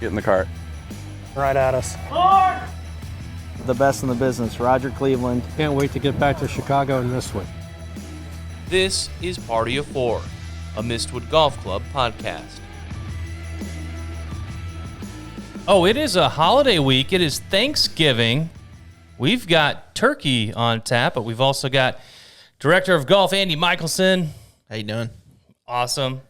Get in the cart. Right at us. The best in the business, Roger Cleveland. Can't wait to get back to Chicago and Mistwood. This is Party of Fore, a Mistwood Golf Club podcast. Oh, it is a holiday week. It is Thanksgiving. We've got turkey on tap, but we've also got Director of Golf Andy Michelson. How you doing? Awesome.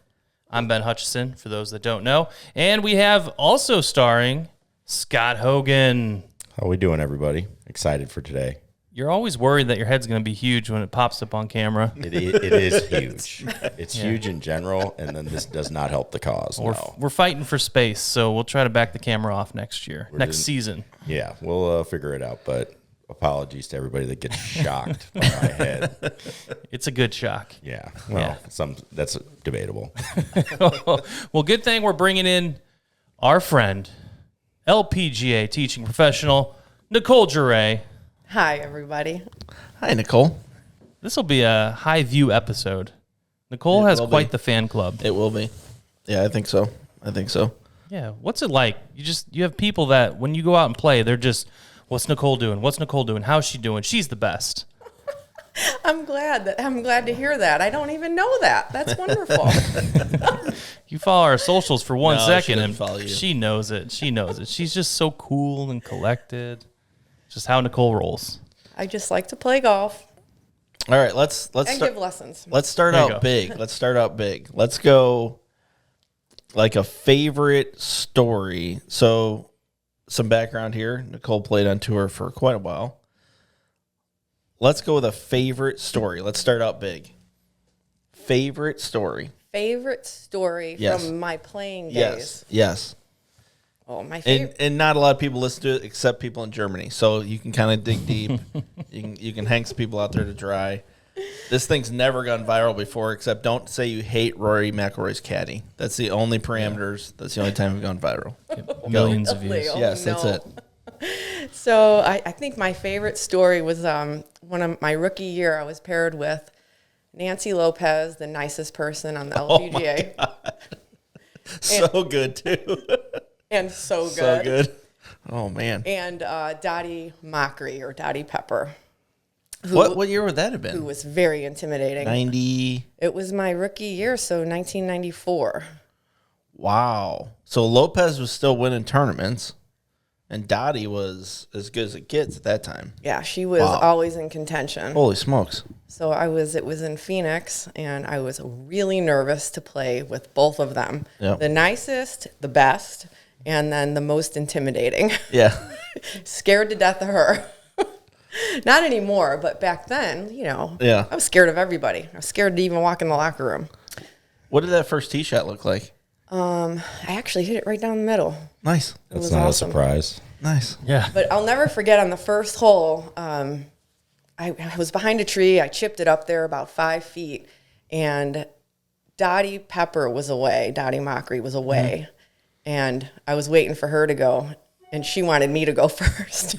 I'm Ben Hutchison, for those that don't know. And we have also starring Scott Hogan. How we doing, everybody? Excited for today. You're always worried that your head's going to be huge when it pops up on camera. It is huge. It's huge in general, and then this does not help the cause. We're fighting for space, so we'll try to back the camera off next year, next season. Yeah, we'll figure it out, but apologies to everybody that gets shocked by my head. It's a good shock. Yeah, well, that's debatable. Well, good thing we're bringing in our friend, LPGA Teaching Professional, Nicole Jeray. Hi, everybody. Hi, Nicole. This will be a high view episode. Nicole has quite the fan club. It will be. Yeah, I think so. Yeah, what's it like? You have people that when you go out and play, they're just, what's Nicole doing? What's Nicole doing? How's she doing? She's the best. I'm glad to hear that. I don't even know that. That's wonderful. You follow our socials for 1 second, and follow you. she knows it. She's just so cool and collected. Just how Nicole rolls. I just like to play golf All right, let's and start. give lessons. Let's start There you out go. big. Let's go like a favorite story. So, some background here. Nicole played on tour for quite a while. Let's go with a favorite story. Let's start out big. Favorite story. Favorite story Yes. from my playing days. Yes. Oh, my favorite. And not a lot of people listen to it except people in Germany. So you can kind of dig deep. You can hang some people out there to dry. This thing's never gone viral before, except don't say you hate Rory McIlroy's caddy. That's the only parameters. That's the only time we've gone viral. Millions of views. Oh, Yes, that's no. it. So I think my favorite story was one of my rookie year. I was paired with Nancy Lopez, the nicest person on the LPGA. So good, too. And so good. So good. Oh, man. And Dottie Mockery or Dottie Pepper. What year would that have Who been? was very intimidating. 90. It was my rookie year, so 1994. Wow. So Lopez was still winning tournaments, and Dottie was as good as it gets at that time. Yeah, she was always in contention. Holy smokes. So it was in Phoenix, and I was really nervous to play with both of them. Yep. The nicest, the best, and then the most intimidating. Yeah. Scared to death of her. Not anymore, but back then, Yeah. I was scared of everybody. I was scared to even walk in the locker room. What did that first tee shot look like? I actually hit it right down the middle. Nice. That's was not awesome. a surprise. Nice. Yeah. But I'll never forget on the first hole, I was behind a tree. I chipped it up there about 5 feet, and Dottie Pepper was away. Dottie Mockery was away, and I was waiting for her to go, and she wanted me to go first.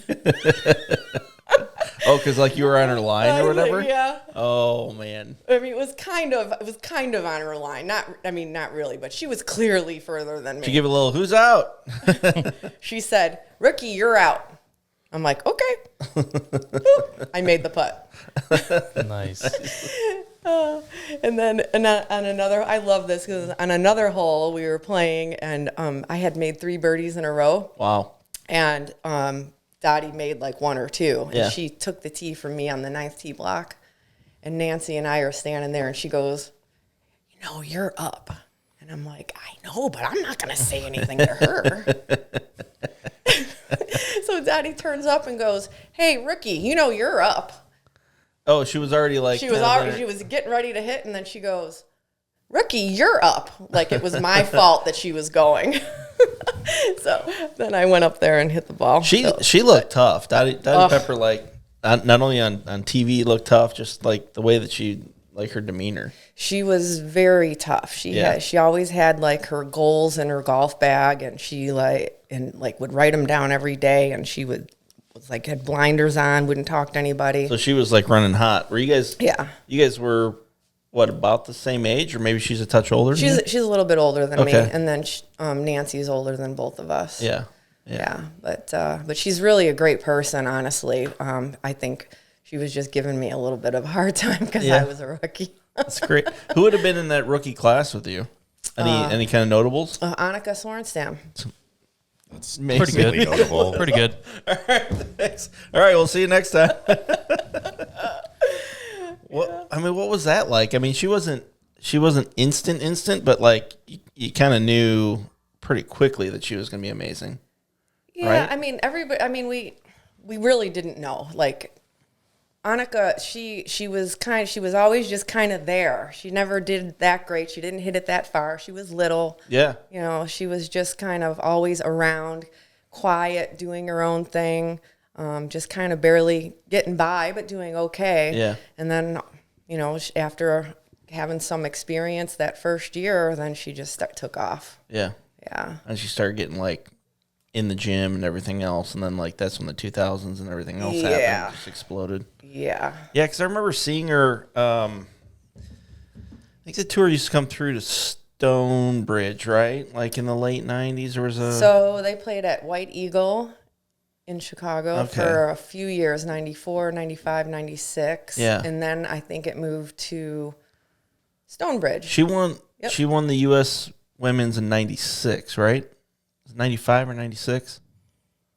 Oh, because like you were on her line or whatever? Yeah. Oh, man. I mean, it was kind of on her line. Not really, but she was clearly further than me. Did you give a little, who's out? She said, "Rookie, you're out." I'm like, "Okay." Boop. I made the putt. Nice. And then on another, I love this because on another hole we were playing, and I had made 3 birdies in a row, Wow. and Dottie made like 1 or 2, and Yeah. she took the tee from me on the 9th tee block, and Nancy and I are standing there, and she goes, "You're up," and I'm like, "I know, but I'm not gonna say anything to her." So Dottie turns up and goes, "Hey, rookie, you're up." Oh, she was already like. She was getting ready to hit, and then she goes, "Rookie, you're up." Like it was my fault that she was going. So then I went up there and hit the ball. She looked tough. Dottie Pepper, like, not only on TV looked tough, just like the way that she, like her demeanor. She was very tough. She always had like her goals in her golf bag, and she would write them down every day, and she was had blinders on, wouldn't talk to anybody. So she was like running hot. Were you guys? Yeah. You guys were what, about the same age, or maybe she's a touch older? than you? She's a little bit older than me, Okay. and then Nancy's older than both of us. Yeah. Yeah, but she's really a great person, honestly. I think she was just giving me a little bit of a hard time because Yeah. I was a rookie. That's great. Who would have been in that rookie class with you? Any kind of notables? Annika Sorenstam. That's Pretty good. really notable. Pretty good. All right, thanks. All right, we'll see you next time. What was that like? I mean, she wasn't instant, but like you kind of knew pretty quickly that she was going to be amazing. Yeah, Right? I mean, everybody. I mean, we really didn't know. Like Annika, she was always just kind of there. She never did that great. She didn't hit it that far. She was little. Yeah. You know, she was just kind of always around, quiet, doing her own thing, just kind of barely getting by, but doing okay. Yeah. And then, you know, after having some experience that first year, then she just took off. Yeah. Yeah. And she started getting like in the gym and everything else, and then like that's when the 2000s and everything else Yeah. happened. Just exploded. Yeah. Yeah, because I remember seeing her. I think the tour used to come through to Stonebridge, right? Like in the late 90s, there was a. So they played at White Eagle in Chicago Okay. for a few years, 94, 95, 96. Yeah. And then I think it moved to Stonebridge. She won. Yep. She won the U.S. Women's in '96, right? Was it 95 or 96?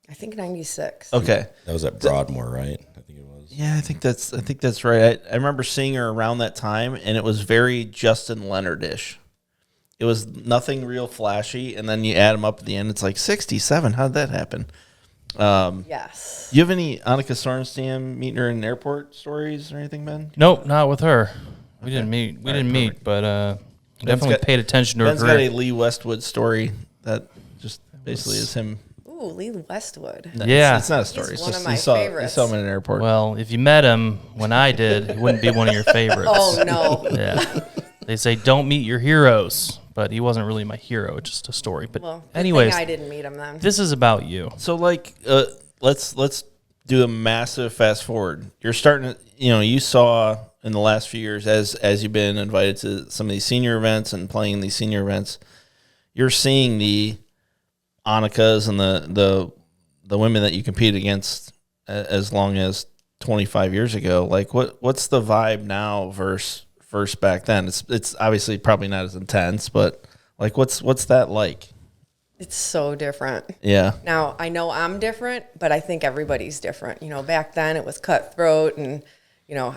I think 96. Okay. That was at Broadmoor, right? I think it was. Yeah, I think that's right. I remember seeing her around that time, and it was very Justin Leonard-ish. It was nothing real flashy, and then you add them up at the end, it's like 67. How did that happen? Yes. You have any Annika Sorenstam meeting her in an airport stories or anything, Ben? Nope, not with her. We didn't meet. We didn't meet, but definitely paid attention to her Ben's got a career. Lee Westwood story that just basically is him. Ooh, Lee Westwood. No, Yeah. it's not a story. He's It's one just of my you saw favorites. him in an airport. Well, if you met him when I did, he wouldn't be one of your favorites. Oh, no. Yeah. They say don't meet your heroes, but he wasn't really my hero. It's just a story. But Well, good anyways, thing I didn't meet him then. this is about you. So like, let's do a massive fast forward. You're starting to, you saw in the last few years as you've been invited to some of these senior events and playing these senior events, you're seeing the Annikas and the women that you competed against as long as 25 years ago. Like what's the vibe now versus back then? It's obviously probably not as intense, but like what's that like? It's so different. Yeah. Now, I know I'm different, but I think everybody's different. You know, back then it was cutthroat and,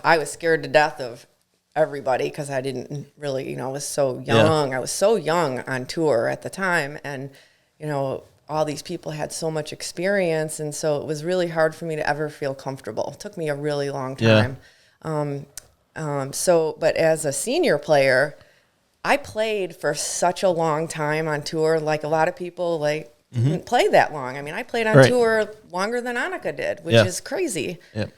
I was scared to death of everybody because I didn't really, I was so young. I was so young on tour at the time. And, all these people had so much experience. And so it was really hard for me to ever feel comfortable. It took me a really long time. But as a senior player, I played for such a long time on tour. Like a lot of people, didn't play that long. I mean, I played on Right. tour longer than Annika did, which Yeah. is crazy. Yep.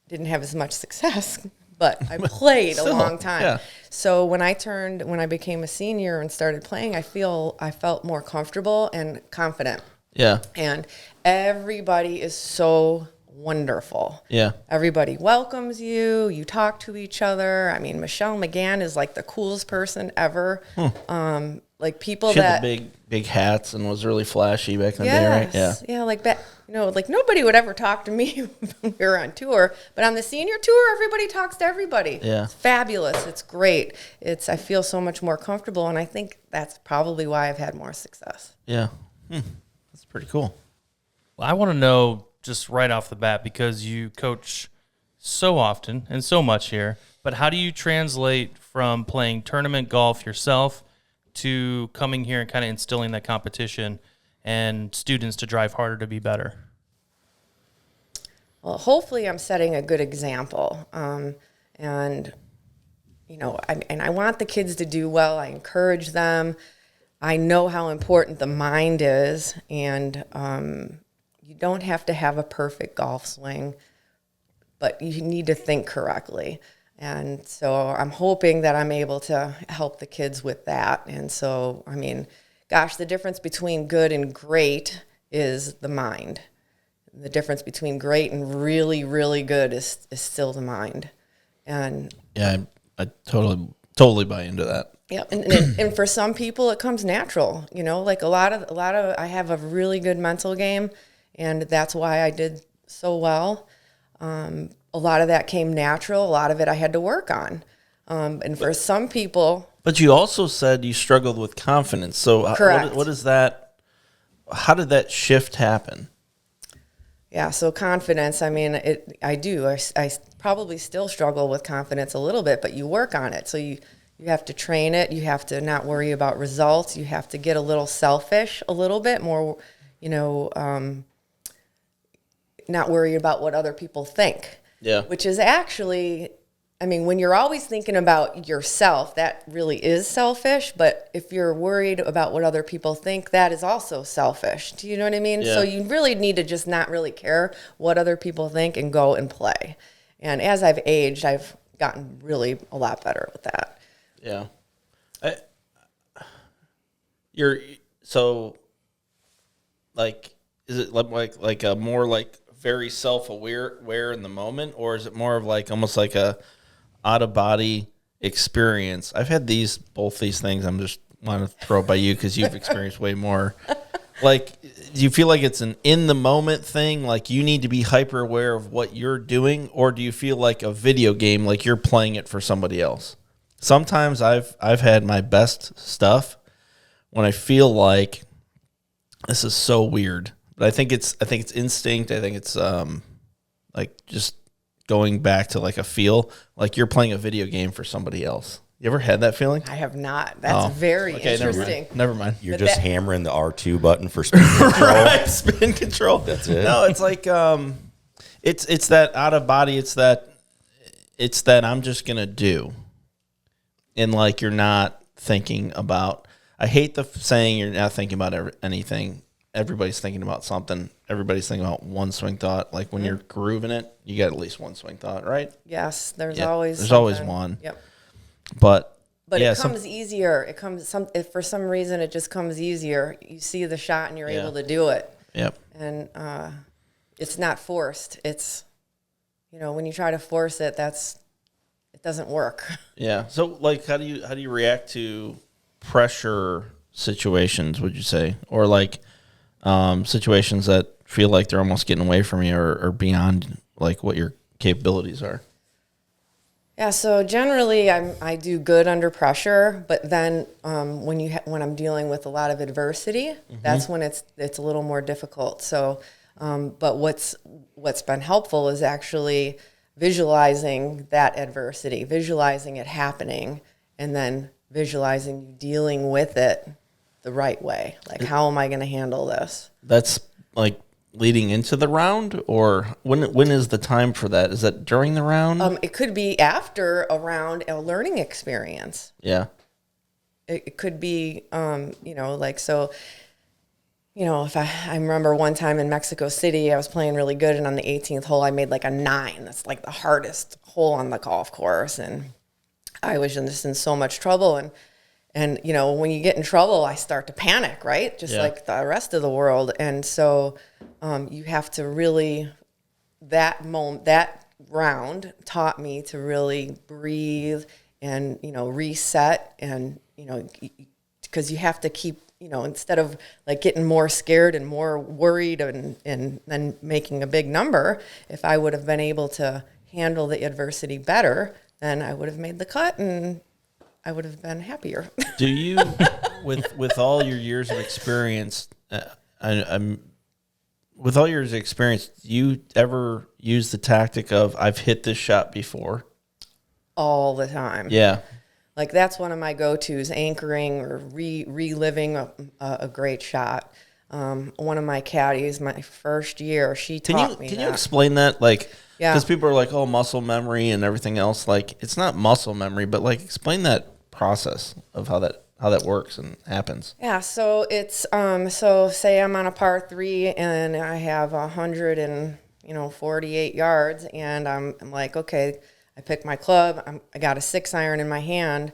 Didn't have as much success, but I played a Still, long time. yeah. So when I became a senior and started playing, I felt more comfortable and confident. Yeah. And everybody is so wonderful. Yeah. Everybody welcomes you. You talk to each other. I mean, Michelle McGann is like the coolest person ever. Like people She had that the big hats and was really flashy back in the yes, day, right? Yeah. like that. Like nobody would ever talk to me when we were on tour, but on the senior tour, everybody talks to everybody. Yeah. It's fabulous. It's great. I feel so much more comfortable, and I think that's probably why I've had more success. Yeah. That's pretty cool. Well, I want to know just right off the bat, because you coach so often and so much here, but how do you translate from playing tournament golf yourself to coming here and kind of instilling that competition and students to drive harder to be better? Well, hopefully I'm setting a good example. And I want the kids to do well. I encourage them. I know how important the mind is, and you don't have to have a perfect golf swing, but you need to think correctly. And so I'm hoping that I'm able to help the kids with that. And so, I mean, gosh, the difference between good and great is the mind. The difference between great and really, really good is still the mind. And Yeah, I totally buy into that. Yeah, and for some people it comes natural. Like a lot of I have a really good mental game, and that's why I did so well. A lot of that came natural. A lot of it I had to work on. And for some people, but you also said you struggled with confidence. So correct. What is that? How did that shift happen? Yeah, so confidence, I mean, I do. I probably still struggle with confidence a little bit, but you work on it. So you have to train it. You have to not worry about results. You have to get a little selfish, a little bit more, not worry about what other people think. Yeah. Which is actually, I mean, when you're always thinking about yourself, that really is selfish. But if you're worried about what other people think, that is also selfish. Do you know what I mean? Yeah. So you really need to just not really care what other people think and go and play. And as I've aged, I've gotten really a lot better with that. Yeah. Is it like a more like very self-aware in the moment, or is it more of like almost like a out-of-body experience? I've had both these things. I'm just want to throw it by you because you've experienced way more. Like, do you feel like it's an in-the-moment thing, like you need to be hyper-aware of what you're doing, or do you feel like a video game, like you're playing it for somebody else? Sometimes I've had my best stuff when I feel like this is so weird. But I think it's instinct. I think it's like just going back to like a feel like you're playing a video game for somebody else. You ever had that feeling? I have not. That's very interesting. Never mind. You're just hammering the R2 button for spin control. Right, spin control. That's it. No, it's like it's that out of body. It's that I'm just gonna do, and like you're not thinking about. I hate the saying you're not thinking about anything. Everybody's thinking about something. Everybody's thinking about one swing thought. Like when you're grooving it, you got at least one swing thought, right? Yes, there's Yeah, always there's something. always one. Yep. But it comes easier. It comes if for some reason it just comes easier. You see the shot and you're able to do it. Yep. And it's not forced. It's when you try to force it, it doesn't work. Yeah. So like, how do you react to pressure situations? Would you say, or like situations that feel like they're almost getting away from you or beyond like what your capabilities are? Yeah, so generally I do good under pressure, but then when I'm dealing with a lot of adversity, that's when it's a little more difficult. So, but what's been helpful is actually visualizing that adversity, visualizing it happening, and then visualizing you dealing with it the right way. Like, how am I going to handle this? That's like leading into the round, or when is the time for that? Is that during the round? It could be after a round, a learning experience. Yeah. It could be, if I remember one time in Mexico City, I was playing really good, and on the 18th hole, I made like a 9. That's like the hardest hole on the golf course, and I was just in so much trouble. And when you get in trouble, I start to panic, right? Just like the rest of the world. And so you have to really, that round taught me to really breathe and, reset and, because you have to keep, instead of like getting more scared and more worried and then making a big number, if I would have been able to handle the adversity better, then I would have made the cut and I would have been happier. Do you, with all your years of experience, with all your experience, do you ever use the tactic of I've hit this shot before? All the time. Yeah. Like that's one of my go-tos, anchoring or reliving a great shot. One of my caddies, my first year, she taught me that. Can you explain that? Like, yeah. Because people are like, oh, muscle memory and everything else. Like, it's not muscle memory, but like, explain that process of how that works and happens. Yeah, so it's so say I'm on a par 3 and I have 148 yards, and I'm like, okay, I pick my club. I got a 6-iron in my hand.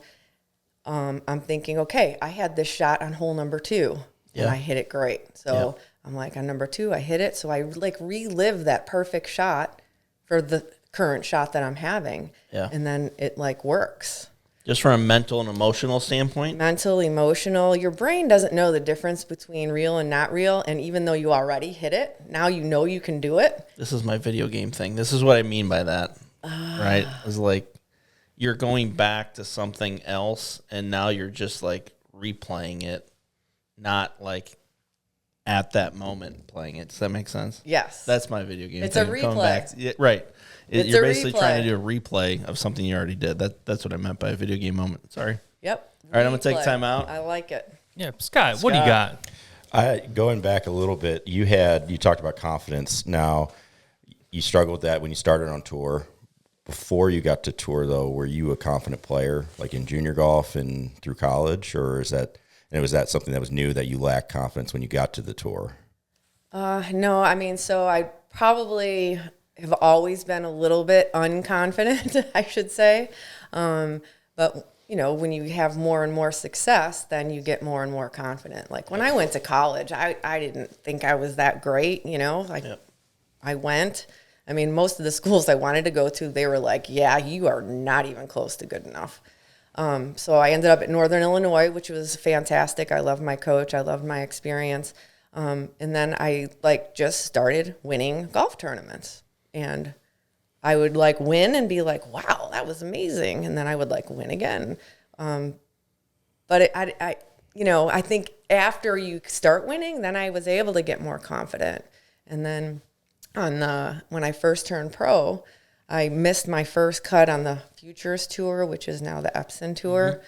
I'm thinking, okay, I had this shot on hole number 2, and I hit it great. So I'm like, on number 2, I hit it. So I like relive that perfect shot for the current shot that I'm having. Yeah. And then it like works. Just from a mental and emotional standpoint? Mental, emotional. Your brain doesn't know the difference between real and not real. And even though you already hit it, now you know you can do it. This is my video game thing. This is what I mean by that. Right? It's like you're going back to something else, and now you're just like replaying it, not like at that moment playing it. Does that make sense? Yes. That's my video game It's thing. a Coming replay. back right. It's You're a basically replay. trying to do a replay of something you already did. That's what I meant by a video game moment. Sorry. Yep. All right, I'm going to take Replay. time out. I like it. Yeah, Scott, what do you got? Going back a little bit, you talked about confidence. Now, you struggled with that when you started on tour. Before you got to tour, though, were you a confident player, like in junior golf and through college, or was that something that was new that you lacked confidence when you got to the tour? No, I mean, so I probably have always been a little bit unconfident, I should say. But, you know, when you have more and more success, then you get more and more confident. Like when I went to college, I didn't think I was that great, you know, like I went. I mean, most of the schools I wanted to go to, they were like, yeah, you are not even close to good enough. So I ended up at Northern Illinois, which was fantastic. I loved my coach. I loved my experience. And then I like just started winning golf tournaments, and I would like win and be like, wow, that was amazing. And then I would like win again. But I think after you start winning, then I was able to get more confident. And then when I first turned pro, I missed my first cut on the Futures Tour, which is now the Epson Tour.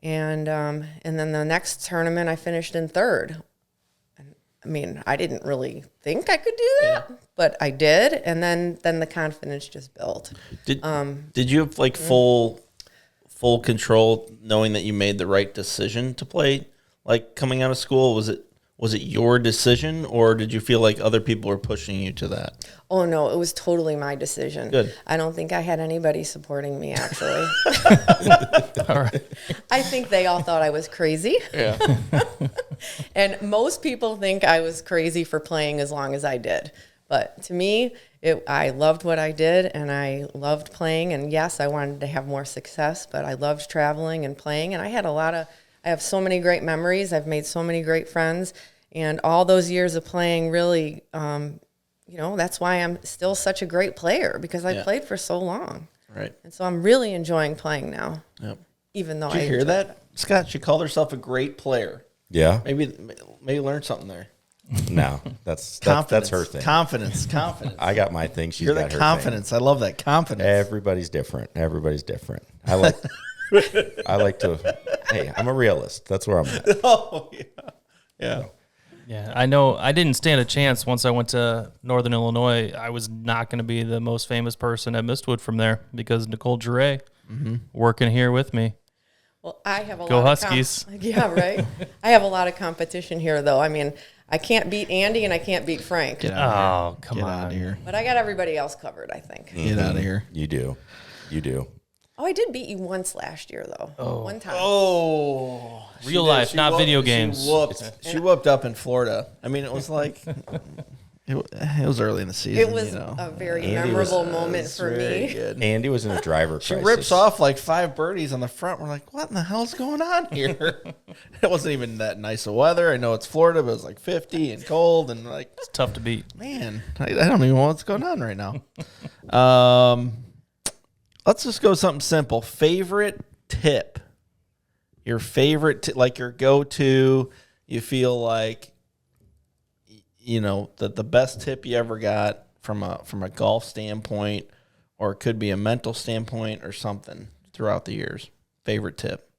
And then the next tournament I finished in third. I mean, I didn't really think I could do that, but I did, and then the confidence just built. Did you have like full control, knowing that you made the right decision to play? Like coming out of school, was it your decision, or did you feel like other people were pushing you to that? Oh no, it was totally my decision. Good. I don't think I had anybody supporting me actually. All right. I think they all thought I was crazy. Yeah. And most people think I was crazy for playing as long as I did. But to me, I loved what I did, and I loved playing. And yes, I wanted to have more success, but I loved traveling and playing. And I have so many great memories. I've made so many great friends. And all those years of playing really, that's why I'm still such a great player, because I played for so long. Right. And so I'm really enjoying playing now. Yep. Even though Did you hear that, Scott? She called herself a great player. Yeah. Maybe learn something there. No, that's her thing. Confidence. I got my thing. She's You're got the her confidence. I love that confidence. Everybody's different. I like. I like to. Hey, I'm a realist. That's where I'm at. Oh yeah. Yeah, I know I didn't stand a chance once I went to Northern Illinois. I was not going to be the most famous person at Mistwood from there because Nicole Jeray working here with me. Well, I have a Go lot Huskies. of yeah, right. I have a lot of competition here, though. I mean, I can't beat Andy and I can't beat Frank, Oh, come Get on. out of here. but I got everybody else covered, I think. Get out of here. You do. Oh, I did beat you once last year, though. One time. Oh, Real life, not video games. She whooped up in Florida. I mean, it was like it was early in the season. It was a very memorable moment for me. Good. Andy was in a driver She crisis. rips off like 5 birdies on the front. We're like, what in the hell's going on here? It wasn't even that nice of weather. I know it's Florida, but it was like 50 and cold and like, It's tough to beat. man, I don't even know what's going on right now. Let's just go something simple. Favorite tip. Your favorite, like your go-to, you feel like, the best tip you ever got from a golf standpoint, or it could be a mental standpoint or something throughout the years. Favorite tip.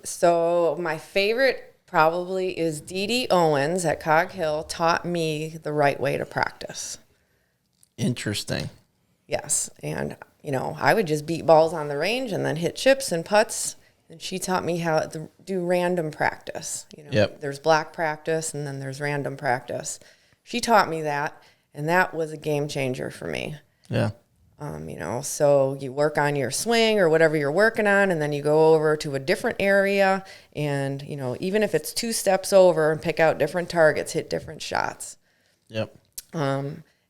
So my favorite probably is Dee Dee Owens at Cog Hill taught me the right way to practice. Interesting. Yes, and I would just beat balls on the range and then hit chips and putts. And she taught me how to do random practice. Yep. There's block practice and then there's random practice. She taught me that, and that was a game changer for me. Yeah. So you work on your swing or whatever you're working on, and then you go over to a different area, and even if it's 2 steps over, and pick out different targets, hit different shots. Yep.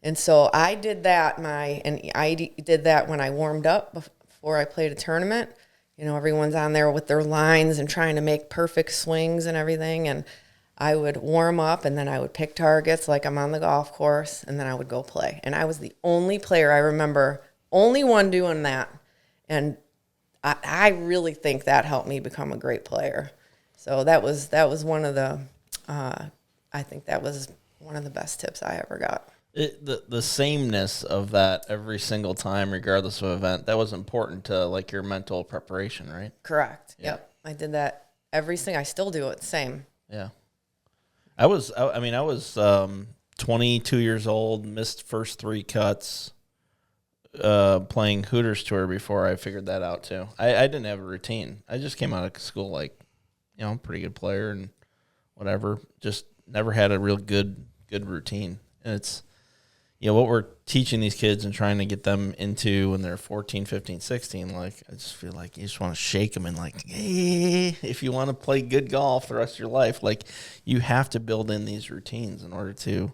And so I did that did that when I warmed up before I played a tournament. You know, everyone's on there with their lines and trying to make perfect swings and everything. And I would warm up, and then I would pick targets like I'm on the golf course, and then I would go play. And I was the only player, I remember, only one doing that. And I really think that helped me become a great player. So that was one of the, I think that was one of the best tips I ever got. The sameness of that every single time, regardless of event, that was important to like your mental preparation, right? Correct. Yeah. Yep. I did that I still do it the same. Yeah. I was 22 years old, missed first 3 cuts, playing Hooters Tour before I figured that out too. I didn't have a routine. I just came out of school like, you know, pretty good player and whatever. Just never had a real good routine. And it's, you know, what we're teaching these kids and trying to get them into when they're 14, 15, 16, like, I just feel like you just want to shake them and like, hey, if you want to play good golf the rest of your life, like, you have to build in these routines in order to,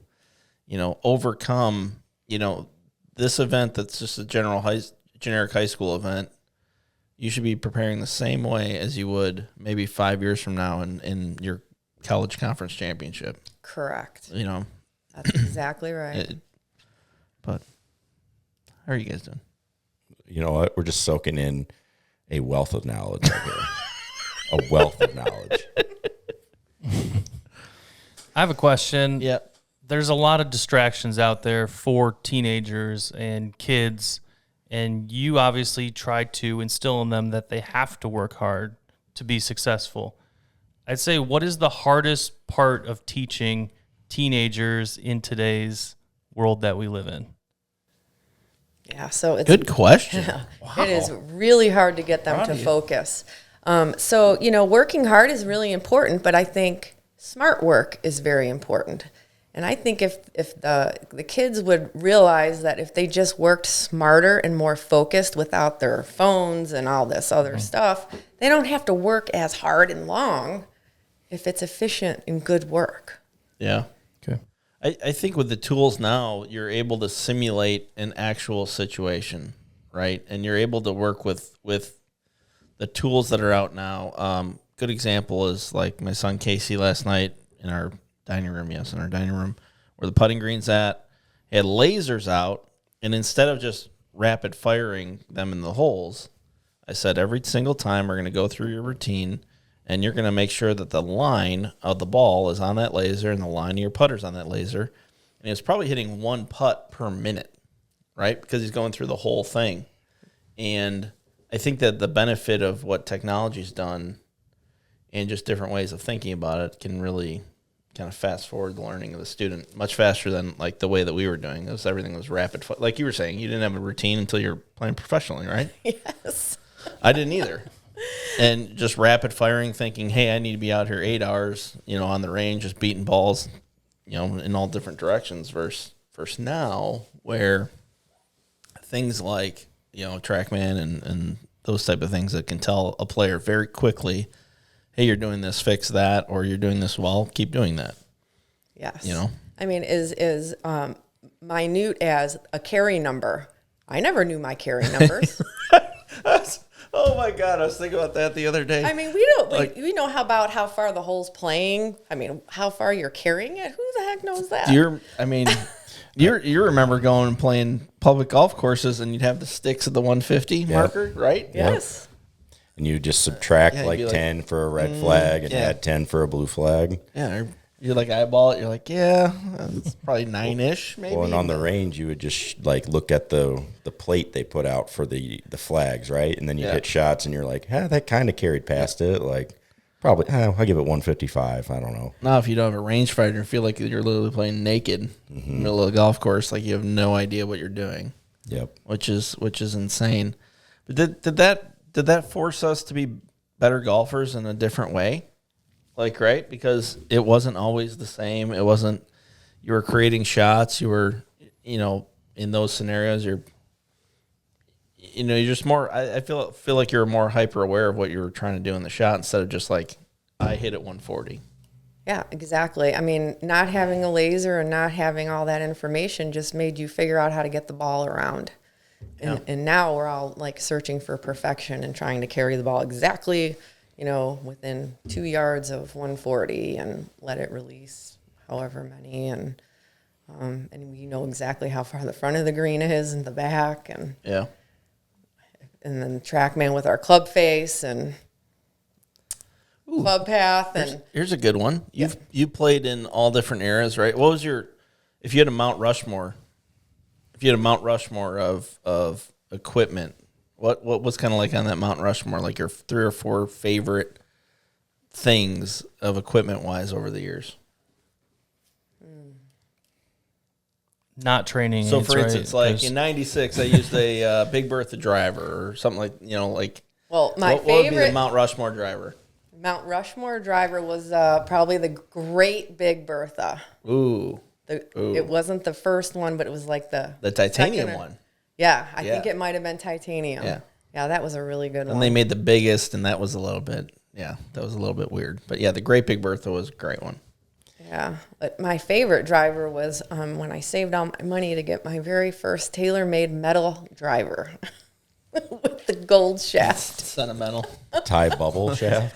you know, overcome, you know, this event that's just a generic high school event. You should be preparing the same way as you would maybe 5 years from now in your college conference championship. Correct. You know, that's exactly right. But how are you guys doing? You know what? We're just soaking in a wealth of knowledge right here. A wealth of knowledge. I have a question. Yep. There's a lot of distractions out there for teenagers and kids, and you obviously try to instill in them that they have to work hard to be successful. I'd say, what is the hardest part of teaching teenagers in today's world that we live in? Yeah, so it's good question. Wow. It is really hard to get them to focus. So, you know, working hard is really important, but I think smart work is very important. And I think if the kids would realize that if they just worked smarter and more focused without their phones and all this other stuff, they don't have to work as hard and long if it's efficient and good work. Yeah. Okay. I think with the tools now, you're able to simulate an actual situation, right? And you're able to work with the tools that are out now. Good example is like my son Casey last night in our dining room, where the putting green's at. He had lasers out, and instead of just rapid firing them in the holes, I said every single time we're going to go through your routine, and you're going to make sure that the line of the ball is on that laser and the line of your putter's on that laser. And it's probably hitting 1 putt per minute, right? Because he's going through the whole thing. And I think that the benefit of what technology's done and just different ways of thinking about it can really kind of fast forward the learning of the student much faster than like the way that we were doing. Everything was rapid. Like you were saying, you didn't have a routine until you're playing professionally, right? Yes. I didn't either. And just rapid firing, thinking, hey, I need to be out here 8 hours, you know, on the range, just beating balls, you know, in all different directions versus now where things like, you know, TrackMan and those type of things that can tell a player very quickly, hey, you're doing this, fix that, or you're doing this well, keep doing that. Yes. You know? I mean, is minute as a carry number. I never knew my carry numbers. Oh my God, I was thinking about that the other day. I mean, we don't we know about how far the hole's playing. I mean, how far you're carrying it. Who the heck knows that? You remember going and playing public golf courses, and you'd have the sticks at the 150 marker, right? Yes. And you just subtract you'd like be like, 10 for a red flag and add 10 for a blue flag. Yeah, you like eyeball it. You're like, yeah, it's probably 9-ish, maybe. Well, and on the range, you would just like look at the plate they put out for the flags, right? And then you hit shots, and you're like, that kind of carried past it. Like, probably, I'll give it 155. I don't know. Now, if you don't have a rangefinder, feel like you're literally playing naked in the middle of the golf course, like you have no idea what you're doing. Yep. Which is insane. But did that force us to be better golfers in a different way? Like, right? Because it wasn't always the same. It wasn't, you were creating shots. You were, you know, in those scenarios, you're just more, I feel like you're more hyper aware of what you were trying to do in the shot instead of just like, I hit it 140. Yeah, exactly. I mean, not having a laser and not having all that information just made you figure out how to get the ball around. And now we're all like searching for perfection and trying to carry the ball exactly, within 2 yards of 140 and let it release however many. And we know exactly how far the front of the green is and the back. And then TrackMan with our club face and club path. And here's a good one. You played in all different eras, right? What was if you had a Mount Rushmore of equipment, what was kind of like on that Mount Rushmore, like your 3 or 4 favorite things of equipment wise over the years? Not training. So for right, instance, like in '96, I used a Big Bertha driver or something like, well, my what would be the favorite Mount Rushmore driver? Mount Rushmore driver was probably the Great Big Bertha. Ooh. It wasn't the first one, but it was like the titanium second one. Yeah, I think it might have been titanium. Yeah, that was a really good one. And they made the biggest, and that was a little bit weird. But yeah, the Great Big Bertha was a great one. Yeah, but my favorite driver was when I saved all my money to get my very first tailor-made metal driver with the gold shaft. Sentimental. Tie bubble shaft.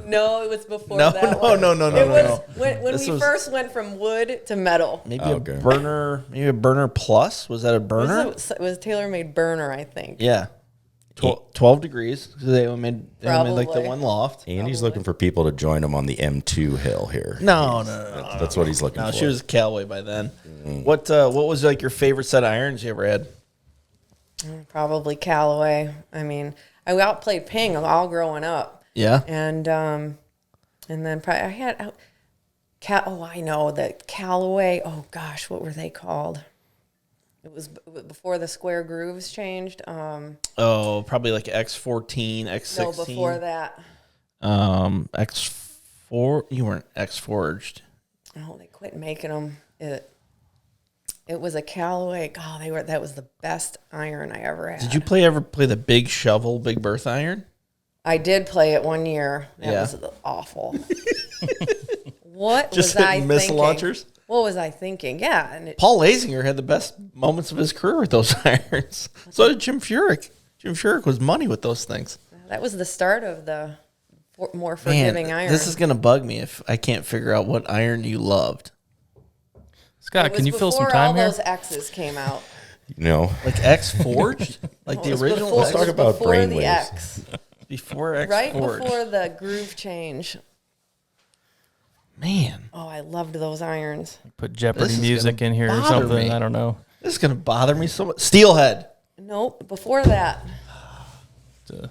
No, it was before No, that no, one. no. It was when This we was- first went from wood to metal. Maybe Okay. a burner. Maybe a burner plus. Was that a burner? It was a tailor-made burner, I think. Yeah. 12 degrees. They only made like the Probably. one loft. Andy's looking for people to join him on the M2 hill here. No. That's what he's looking No, for. she was a Callaway by then. What was like your favorite set of irons you ever had? Probably Callaway. I mean, I outplayed Ping all growing up. Yeah. And then probably I had I know that Callaway. Oh gosh, what were they called? It was before the square grooves changed. Probably like X14, X16. No, before that. X4. You weren't X forged. Oh, they quit making them. It was a Callaway. Oh, that was the best iron I ever had. Did you ever play the Big Shovel, Big Bertha iron? I did play it one year. That was awful. What Just was I hitting missile thinking? launchers? What was I thinking? Yeah, and Paul Lazinger had the best moments of his career with those irons. So did Jim Furyk. Jim Furyk was money with those things. that was the start of the more forgiving iron. This is going to bug me if I can't figure out what iron you loved. Scott, It was can you fill some before time all here? those X's came out. Like X forged? Like It the was original before, X? talk it was about before the brainwaves. X, Before X right forged. before the groove change. Man, Oh, I loved those irons. Put This Jeopardy is music gonna in here or bother something. me. I don't know. this is going to bother me so much. Steelhead. Nope, before that. Uh,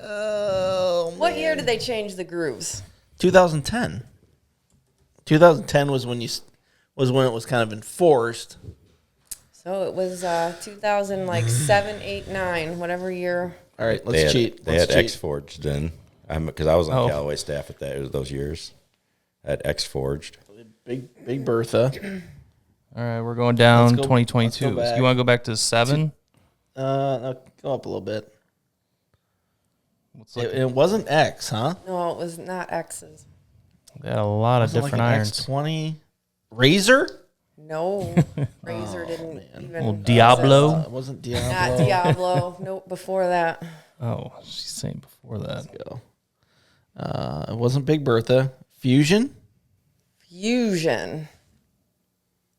Oh, What year did they change the grooves? 2010. 2010 was when it was kind of enforced. So it was 2007, 8, 9, whatever year. All right, They let's had, cheat. They Let's had cheat. X forged then. Because I was on Oh. Callaway staff at those years. At X forged. Big Bertha. all right, we're going down Let's go 2022. back. You want to go back to 7? No, go up a little bit. Let's look It wasn't X, huh? No, it was not X's. They had a lot of Was it different like an irons. X20 Razor? No, Razor didn't even. Well, Diablo. It wasn't Diablo. Not Diablo. Nope, before that. Oh, she's saying before that. Go. It wasn't Big Bertha. Fusion? Fusion.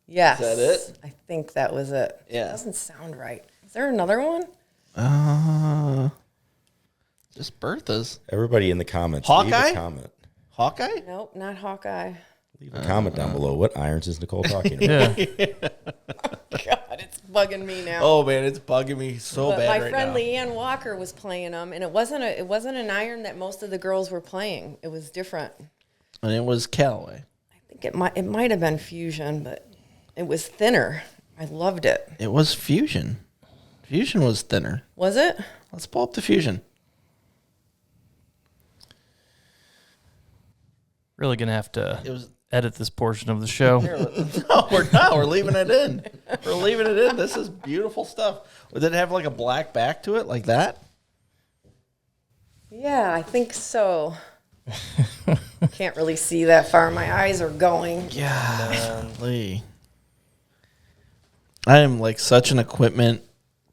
Yes. Is that it? I think that was it. Yeah. Doesn't sound right. Is there another one? Just Berthas. Everybody in the comments. Hawkeye? Leave a comment. Hawkeye? Nope, not Hawkeye. Leave a comment down below. What irons is Nicole talking about? Yeah. God, it's bugging me now. Oh man, it's bugging me so But bad my right friend now. Leanne Walker was playing them, and it wasn't an iron that most of the girls were playing. It was different. And it was Callaway. I think it might have been Fusion, but it was thinner. I loved it. It was Fusion. Fusion was thinner. Was it? Let's pull up the Fusion. Really going to have to It was edit this portion of the show. No, we're not. We're leaving it in. We're leaving it in. This is beautiful stuff. Did it have like a black back to it, like that? Yeah, I think so. Can't really see that far. My eyes are going. Golly. I am like such an equipment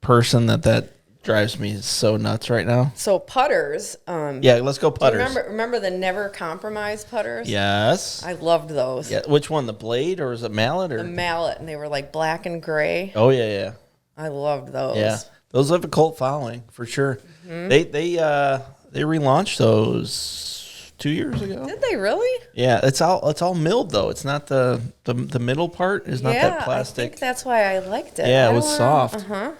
person that drives me so nuts right now. So putters. Yeah, let's go Do you putters. remember the never compromise putters? Yes. I loved those. Yeah. Which one? The blade or is it mallet or? The mallet, and they were like black and gray. Oh yeah. I loved those. Yeah. Those have a cult following for sure. They relaunched those 2 years ago. Did they really? Yeah, it's all milled though. It's not the middle part is not that plastic. I think that's why I liked it. Yeah, I it was don't soft. know.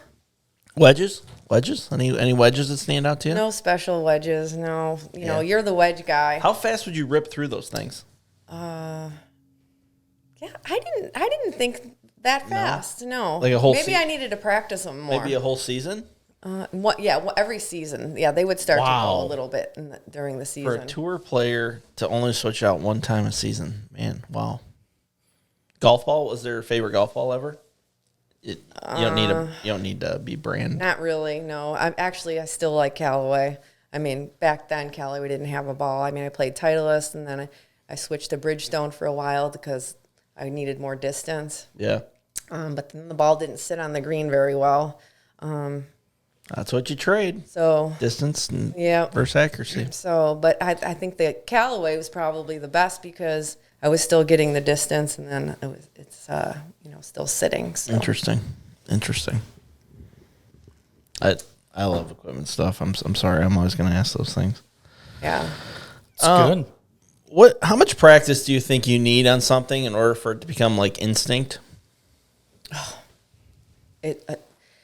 Wedges? Any wedges that stand out to you? No special wedges. No, you know, you're the wedge guy. How fast would you rip through those things? Yeah, I didn't think that fast. No, Like a whole maybe I needed to practice them more. Maybe a whole season? Every season. Yeah, they would start to Wow. go a little bit during the For season. a tour player to only switch out one time a season, man, wow. Golf ball, was their favorite golf ball ever? You don't need to be brand. Not really. No, I still like Callaway. I mean, back then Callaway didn't have a ball. I mean, I played Titleist, and then I switched to Bridgestone for a while because I needed more distance. Yeah, But then the ball didn't sit on the green very well. that's what you trade. So Distance and yeah. versus accuracy. So, but I think the Callaway was probably the best because I was still getting the distance, and then it's still sitting. So. Interesting. I love equipment stuff. I'm sorry. I'm always going to ask those things. Yeah. It's good. How much practice do you think you need on something in order for it to become like instinct?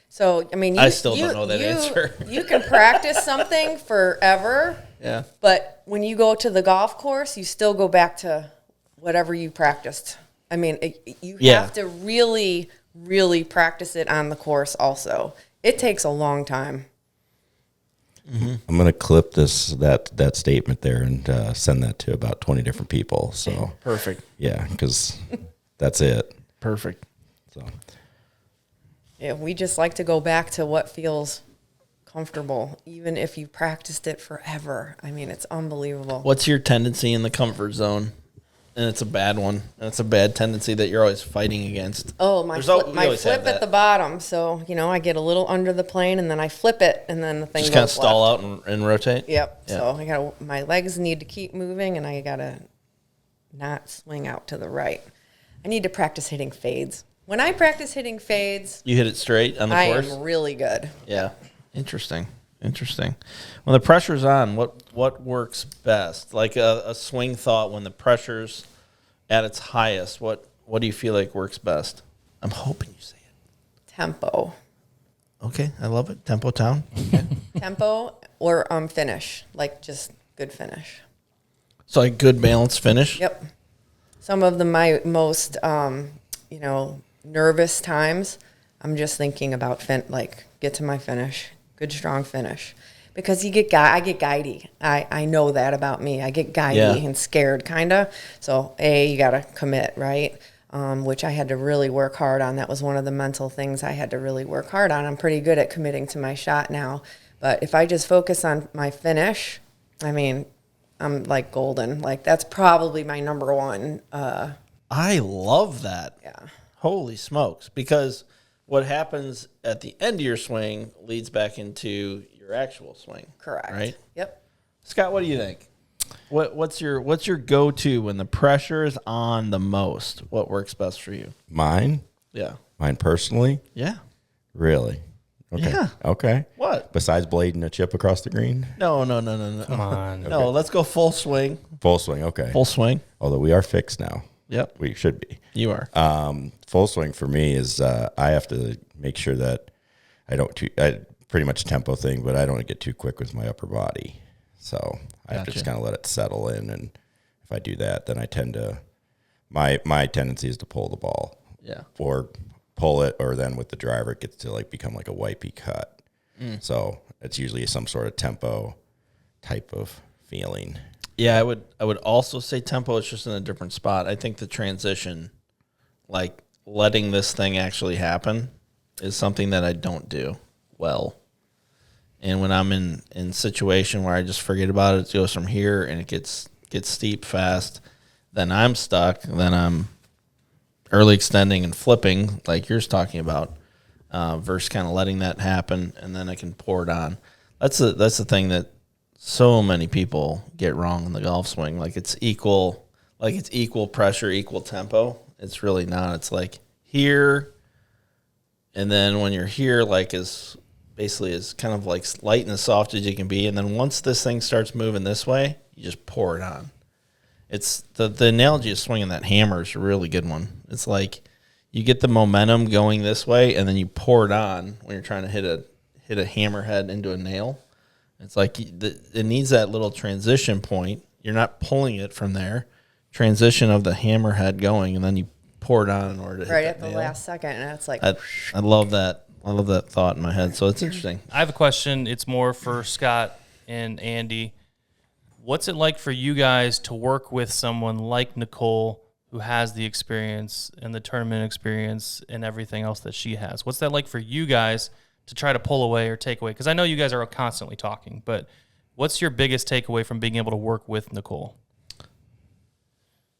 So I mean, I still don't know that answer. You can practice something forever. Yeah. But when you go to the golf course, you still go back to whatever you practiced. I mean, you have to really, really practice it on the course also. It takes a long time. I'm going to clip that statement there and send that to about 20 different people. So Perfect. yeah, because that's it. Perfect. So Yeah, we just like to go back to what feels comfortable, even if you practiced it forever. I mean, it's unbelievable. What's your tendency in the comfort zone? And it's a bad one. And it's a bad tendency that you're always fighting against. Oh, my We flip always have at that. the bottom. So, I get a little under the plane, and then I flip it, and then the thing Just goes kind of stall left. out and rotate? Yep. Yeah. So my legs need to keep moving, and I got to not swing out to the right. I need to practice hitting fades. When I practice hitting fades, You hit it straight on the I course? am really good. Yeah. Interesting. When the pressure's on, what works best? Like a swing thought when the pressure's at its highest, what do you feel like works best? I'm hoping you say it. Tempo. Okay, I love it. Tempo town. Okay. Tempo or finish, like just good finish. So like good balanced finish. Yep. Some of my most, nervous times, I'm just thinking about get to my finish, good strong finish, because I get guidey. I know that about me. I get guidey and scared, kind of. So you got to commit, right? Which I had to really work hard on. That was one of the mental things I had to really work hard on. I'm pretty good at committing to my shot now, but if I just focus on my finish, I mean, I'm like golden. Like that's probably my number one. I love that. Yeah. Holy smokes. Because what happens at the end of your swing leads back into your actual swing. Correct. Right? Yep. Scott, what do you think? What's your go-to when the pressure is on the most? What works best for you? mine personally, Yeah. really. Okay. Yeah. Okay. What? Besides blading a chip across the green, No. Come on. No, let's go full swing. full swing. Okay. Full swing. Although we are fixed now, Yep. we should be. You are. Full swing for me is I have to make sure that I pretty much tempo thing, but I don't get too quick with my upper body. So I have to just kind of let it settle in, and if I do that, then I tend to my tendency is to pull the ball, or pull it, or then with the driver it gets to like become like a wipey cut. So it's usually some sort of tempo type of feeling. Yeah, I would also say tempo is just in a different spot. I think the transition, like letting this thing actually happen, is something that I don't do well. And when I'm in situation where I just forget about it, it goes from here and it gets gets steep fast, then I'm stuck, then I'm early extending and flipping like you're talking about, versus kind of letting that happen, and then I can pour it on. That's the thing that so many people get wrong in the golf swing. Like it's equal pressure, equal tempo. It's really not. It's like here, and then when you're here, like is basically as kind of like light and as soft as you can be. And then once this thing starts moving this way, you just pour it on. It's the analogy of swinging that hammer is a really good one. It's like you get the momentum going this way, and then you pour it on when you're trying to hit a hammerhead into a nail. It's like it needs that little transition point. You're not pulling it from there. Transition of the hammerhead going, and then you pour it on in order to hit Right that at the nail. last second, and it's like I love that. I love that thought in my head. So it's interesting. I have a question. It's more for Scott and Andy. What's it like for you guys to work with someone like Nicole, who has the experience and the tournament experience and everything else that she has? What's that like for you guys to try to pull away or take away? Because I know you guys are constantly talking, but what's your biggest takeaway from being able to work with Nicole?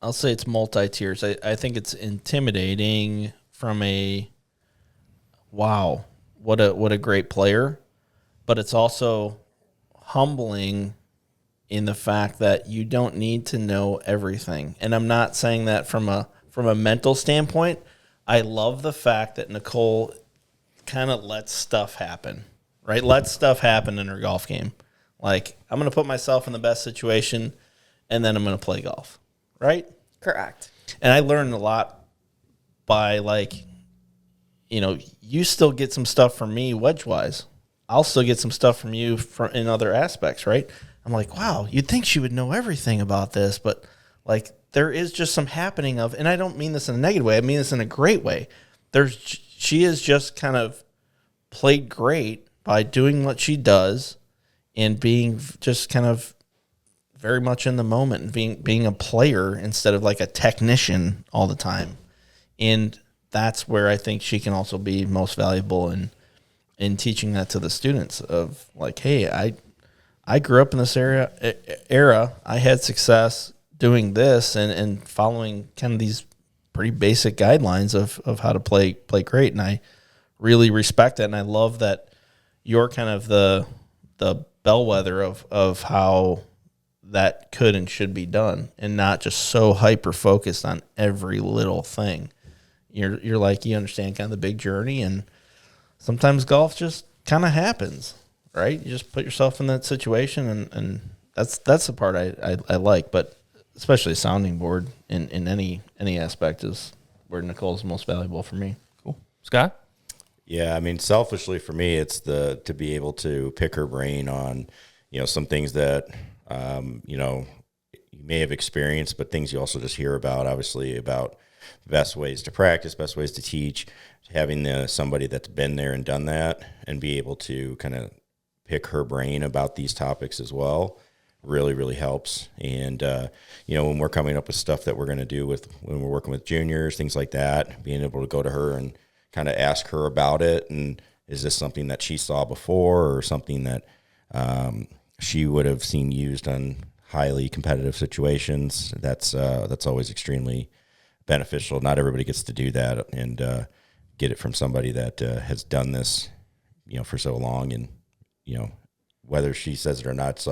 I'll say it's multi-tiers. I think it's intimidating from a, wow, what a great player, but it's also humbling in the fact that you don't need to know everything. And I'm not saying that from a mental standpoint. I love the fact that Nicole kind of lets stuff happen, right? Lets stuff happen in her golf game. Like, I'm going to put myself in the best situation, and then I'm going to play golf, right? correct. And I learned a lot by, like, you know, you still get some stuff from me wedge-wise. I'll still get some stuff from you in other aspects, right? I'm like, wow, you'd think she would know everything about this, but, like, there is just some happening of, and I don't mean this in a negative way, I mean this in a great way. She has just kind of played great by doing what she does and being just kind of very much in the moment and being a player instead of like a technician all the time. And that's where I think she can also be most valuable in teaching that to the students of like, hey, I grew up in this era. I had success doing this and following kind of these pretty basic guidelines of how to play great. And I really respect that. And I love that you're kind of the bellwether of how that could and should be done and not just so hyper focused on every little thing. You're like, you understand kind of the big journey, and sometimes golf just kind of happens, right? You just put yourself in that situation, and that's the part I like, but especially a sounding board in any aspect is where Nicole's most valuable for me. Cool. Scott? Yeah, I mean, selfishly for me, it's to be able to pick her brain on, some things that, you may have experienced, but things you also just hear about, obviously, about the best ways to practice, best ways to teach, having somebody that's been there and done that and be able to kind of pick her brain about these topics as well really, really helps. And, when we're coming up with stuff that we're going to do when we're working with juniors, things like that, being able to go to her and kind of ask her about it. And is this something that she saw before or something that she would have seen used on highly competitive situations? That's always extremely beneficial. Not everybody gets to do that and get it from somebody that has done this, for so long. And, whether she says it or not, it's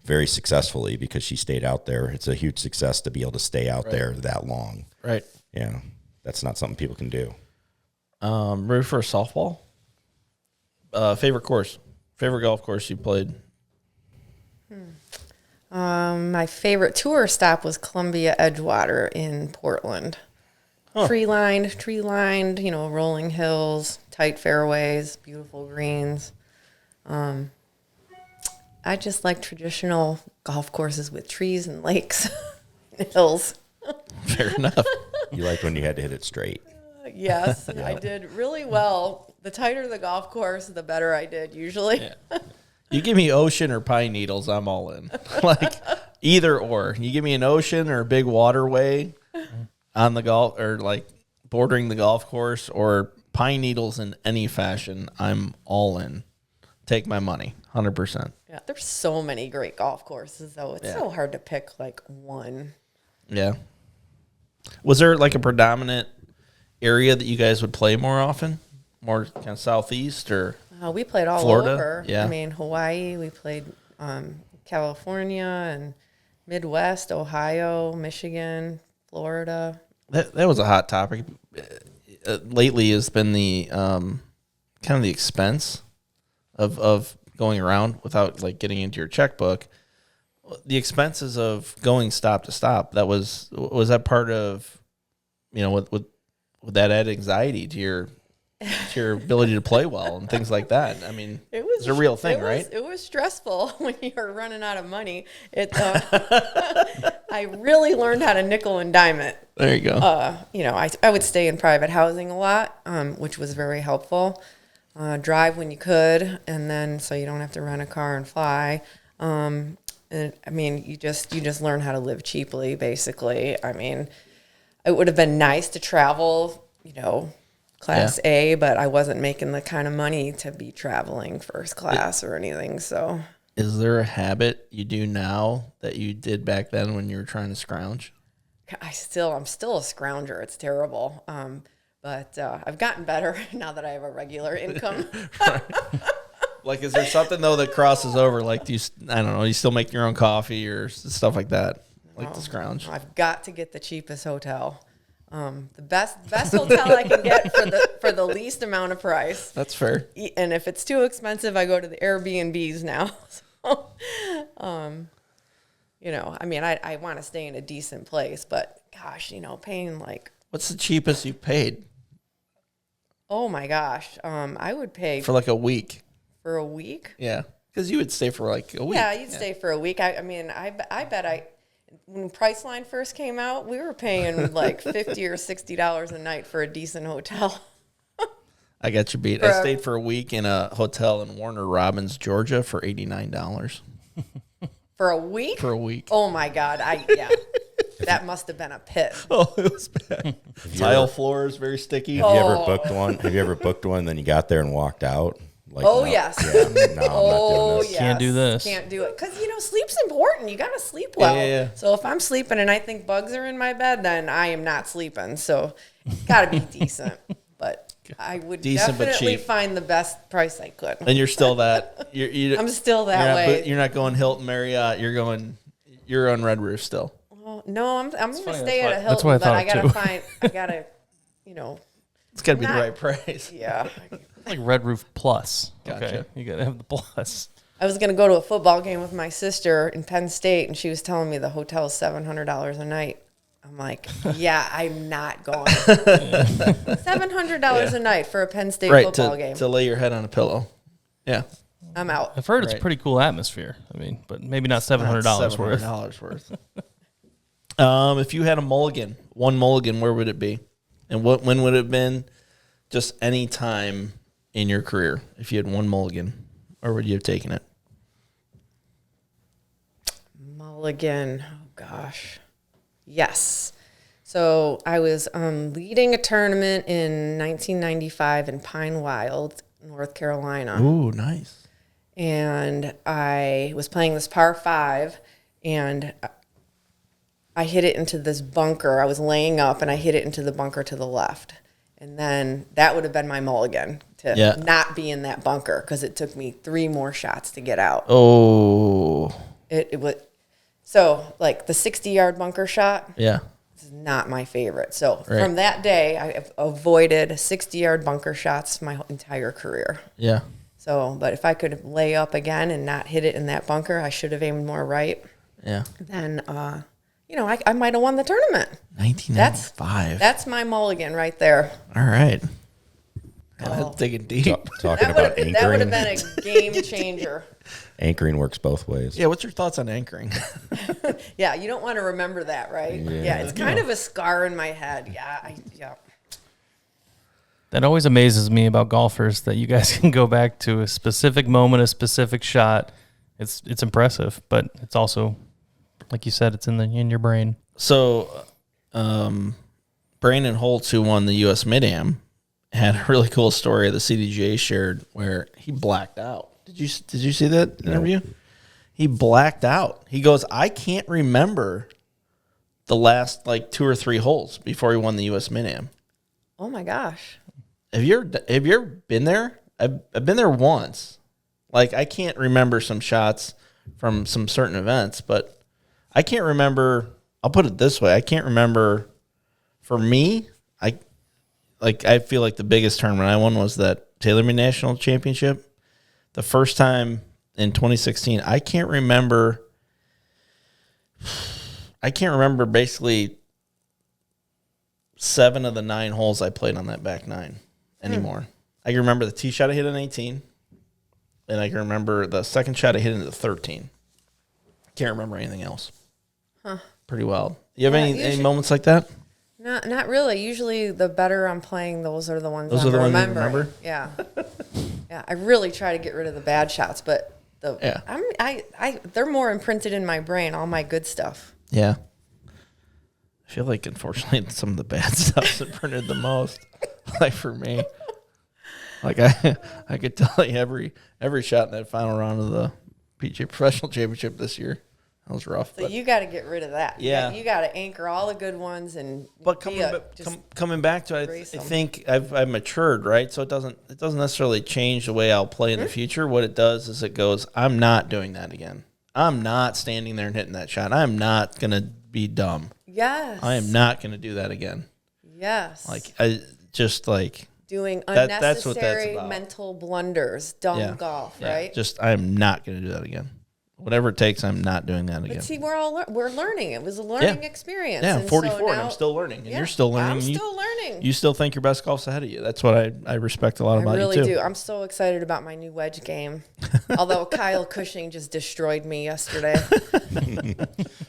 very successfully because she stayed out there. It's a huge success to be able to stay out there that long. Right. Yeah. That's not something people can do. Ready for softball? Favorite course? Favorite golf course you played? My favorite tour stop was Columbia Edgewater in Portland. Huh. Tree lined, rolling hills, tight fairways, beautiful greens. I just like traditional golf courses with trees and lakes and hills. Fair enough. You liked when you had to hit it straight. Yes, I did really well. The tighter the golf course, the better I did usually. Yeah. You give me ocean or pine needles, I'm all in. Like either or. You give me an ocean or a big waterway on the golf or like bordering the golf course or pine needles in any fashion, I'm all in. Take my money, 100%. Yeah, there's so many great golf courses, though. It's so hard to pick like one. Yeah. Was there like a predominant area that you guys would play more often? More kind of southeast or We played all Florida? over. Yeah. I mean, Hawaii. We played California and Midwest, Ohio, Michigan, Florida. that was a hot topic. Lately has been the kind of the expense of going around without like getting into your checkbook. The expenses of going stop to stop. Was that part of, with that add anxiety to your ability to play well and things like that? I mean, it's a real thing, right? It was stressful when you're running out of money. I really learned how to nickel and dime it. There you go. I would stay in private housing a lot, which was very helpful. Drive when you could, and then so you don't have to rent a car and fly. And I mean, you just learn how to live cheaply, basically. I mean, it would have been nice to travel, Class A, but I wasn't making the kind of money to be traveling first class or anything. So, is there a habit you do now that you did back then when you were trying to scrounge? I'm still a scrounger. It's terrible. But I've gotten better now that I have a regular income. Like, is there something though that crosses over? Like, do you still make your own coffee or stuff like that? Like the scrounge. I've got to get the cheapest hotel. The best hotel I can get for the least amount of price. That's fair. And if it's too expensive, I go to the Airbnbs now. So, I mean, I want to stay in a decent place, but gosh, paying like. What's the cheapest you paid? Oh my gosh, I would pay for like a week. For a week? Yeah, because you would stay for like a week. Yeah, you'd stay for a week. I bet when Priceline first came out, we were paying like $50 or $60 a night for a decent hotel. I got you beat. I stayed for a week in a hotel in Warner Robins, Georgia for $89. For a week? For a week. Oh my God. That must have been a pit. Oh, it was bad. Tile floors, very sticky. Have you ever booked one? Have you ever booked one, then you got there and walked out? Like, yes. Yeah, no, I'm not doing this. Yes. Can't do this. Can't do it. Because, sleep's important. You got to sleep well. Yeah. So if I'm sleeping and I think bugs are in my bed, then I am not sleeping. So it's got to be decent. But I would definitely find the best price I could. And you're still that. I'm still that way. You're not going Hilton Marriott. You're on Red Roof still. Well, no, I'm going to stay at a Hilton. That's what I thought, I got to, It's got to be the right price. Yeah. Like Red Roof Plus. Gotcha. Okay, you got to have the plus. I was going to go to a football game with my sister in Penn State, and she was telling me the hotel is $700 a night. I'm like, yeah, I'm not going. $700 a night for a Penn State football game. To lay your head on a pillow. Yeah. I'm out. I've heard it's a pretty cool atmosphere. I mean, but maybe not $700 worth. $700 worth. If you had one mulligan, where would it be? And when would it have been? Just any time in your career, if you had one mulligan, or would you have taken it? Mulligan. Oh, gosh. Yes. So I was leading a tournament in 1995 in Pine Wild, North Carolina. Ooh, nice. And I was playing this par 5, and I hit it into this bunker. I was laying up, and I hit it into the bunker to the left. And then that would have been my mulligan to not be in that bunker because it took me 3 more shots to get out. Oh. It was so like the 60-yard bunker shot. Yeah. Is not my favorite. So from that day, I have avoided 60-yard bunker shots my entire career. Yeah. So, but if I could lay up again and not hit it in that bunker, I should have aimed more right. Yeah. Then, I might have won the tournament. 1995. That's my mulligan right there. All right. Digging deep. Talking about anchoring. That would have been a game changer. Anchoring works both ways. Yeah, what's your thoughts on anchoring? Yeah, you don't want to remember that, right? Yeah, it's kind of a scar in my head. Yeah. That always amazes me about golfers, that you guys can go back to a specific moment, a specific shot. It's impressive, but it's also, like you said, it's in your brain. So, Brandon Holtz, who won the U.S. Mid-Am, had a really cool story the CDGA shared where he blacked out. Did you see that interview? he blacked out. He goes, I can't remember the last like 2 or 3 holes before he won the U.S. Mid-Am. Oh my gosh. Have you ever been there? I've been there once. Like, I can't remember some shots from some certain events, but I can't remember. I'll put it this way. I can't remember. For me, I feel like the biggest tournament I won was that TaylorMade National Championship. The first time in 2016, I can't remember basically 7 of the 9 holes I played on that back 9 anymore. I can remember the tee shot I hit on 18, and I can remember the second shot I hit into 13. Can't remember anything else. Huh. Pretty wild. You have any usually, moments like that? Not really. Usually the better I'm playing, those are the ones Those I'm are the ones you remembering. remember? Yeah. Yeah. I really try to get rid of the bad shots, but they're more imprinted in my brain, all my good stuff. Yeah. I feel like, unfortunately, some of the bad stuff's imprinted the most. Like, for me. Like, I could tell you every shot in that final round of the PGA Professional Championship this year. That was rough. So you got to get rid of that. Yeah. You got to anchor all the good ones and. But coming back to it, I think I've matured, right? So it doesn't necessarily change the way I'll play in the future. What it does is it goes, I'm not doing that again. I'm not standing there and hitting that shot. I'm not gonna be dumb. Yes. I am not gonna do that again. Yes. Like I just like doing that's what that's unnecessary about. mental blunders, dumb golf, right? Just I am not gonna do that again. Whatever it takes, I'm not doing that again. But see, we're learning. It was a learning experience. Yeah, I'm and 44 so and now, I'm still learning, and you're still learning. I'm still learning. You still think your best golf's ahead of you. That's what I respect a lot about you too. I really do. I'm so excited about my new wedge game. Although Kyle Cushing just destroyed me yesterday.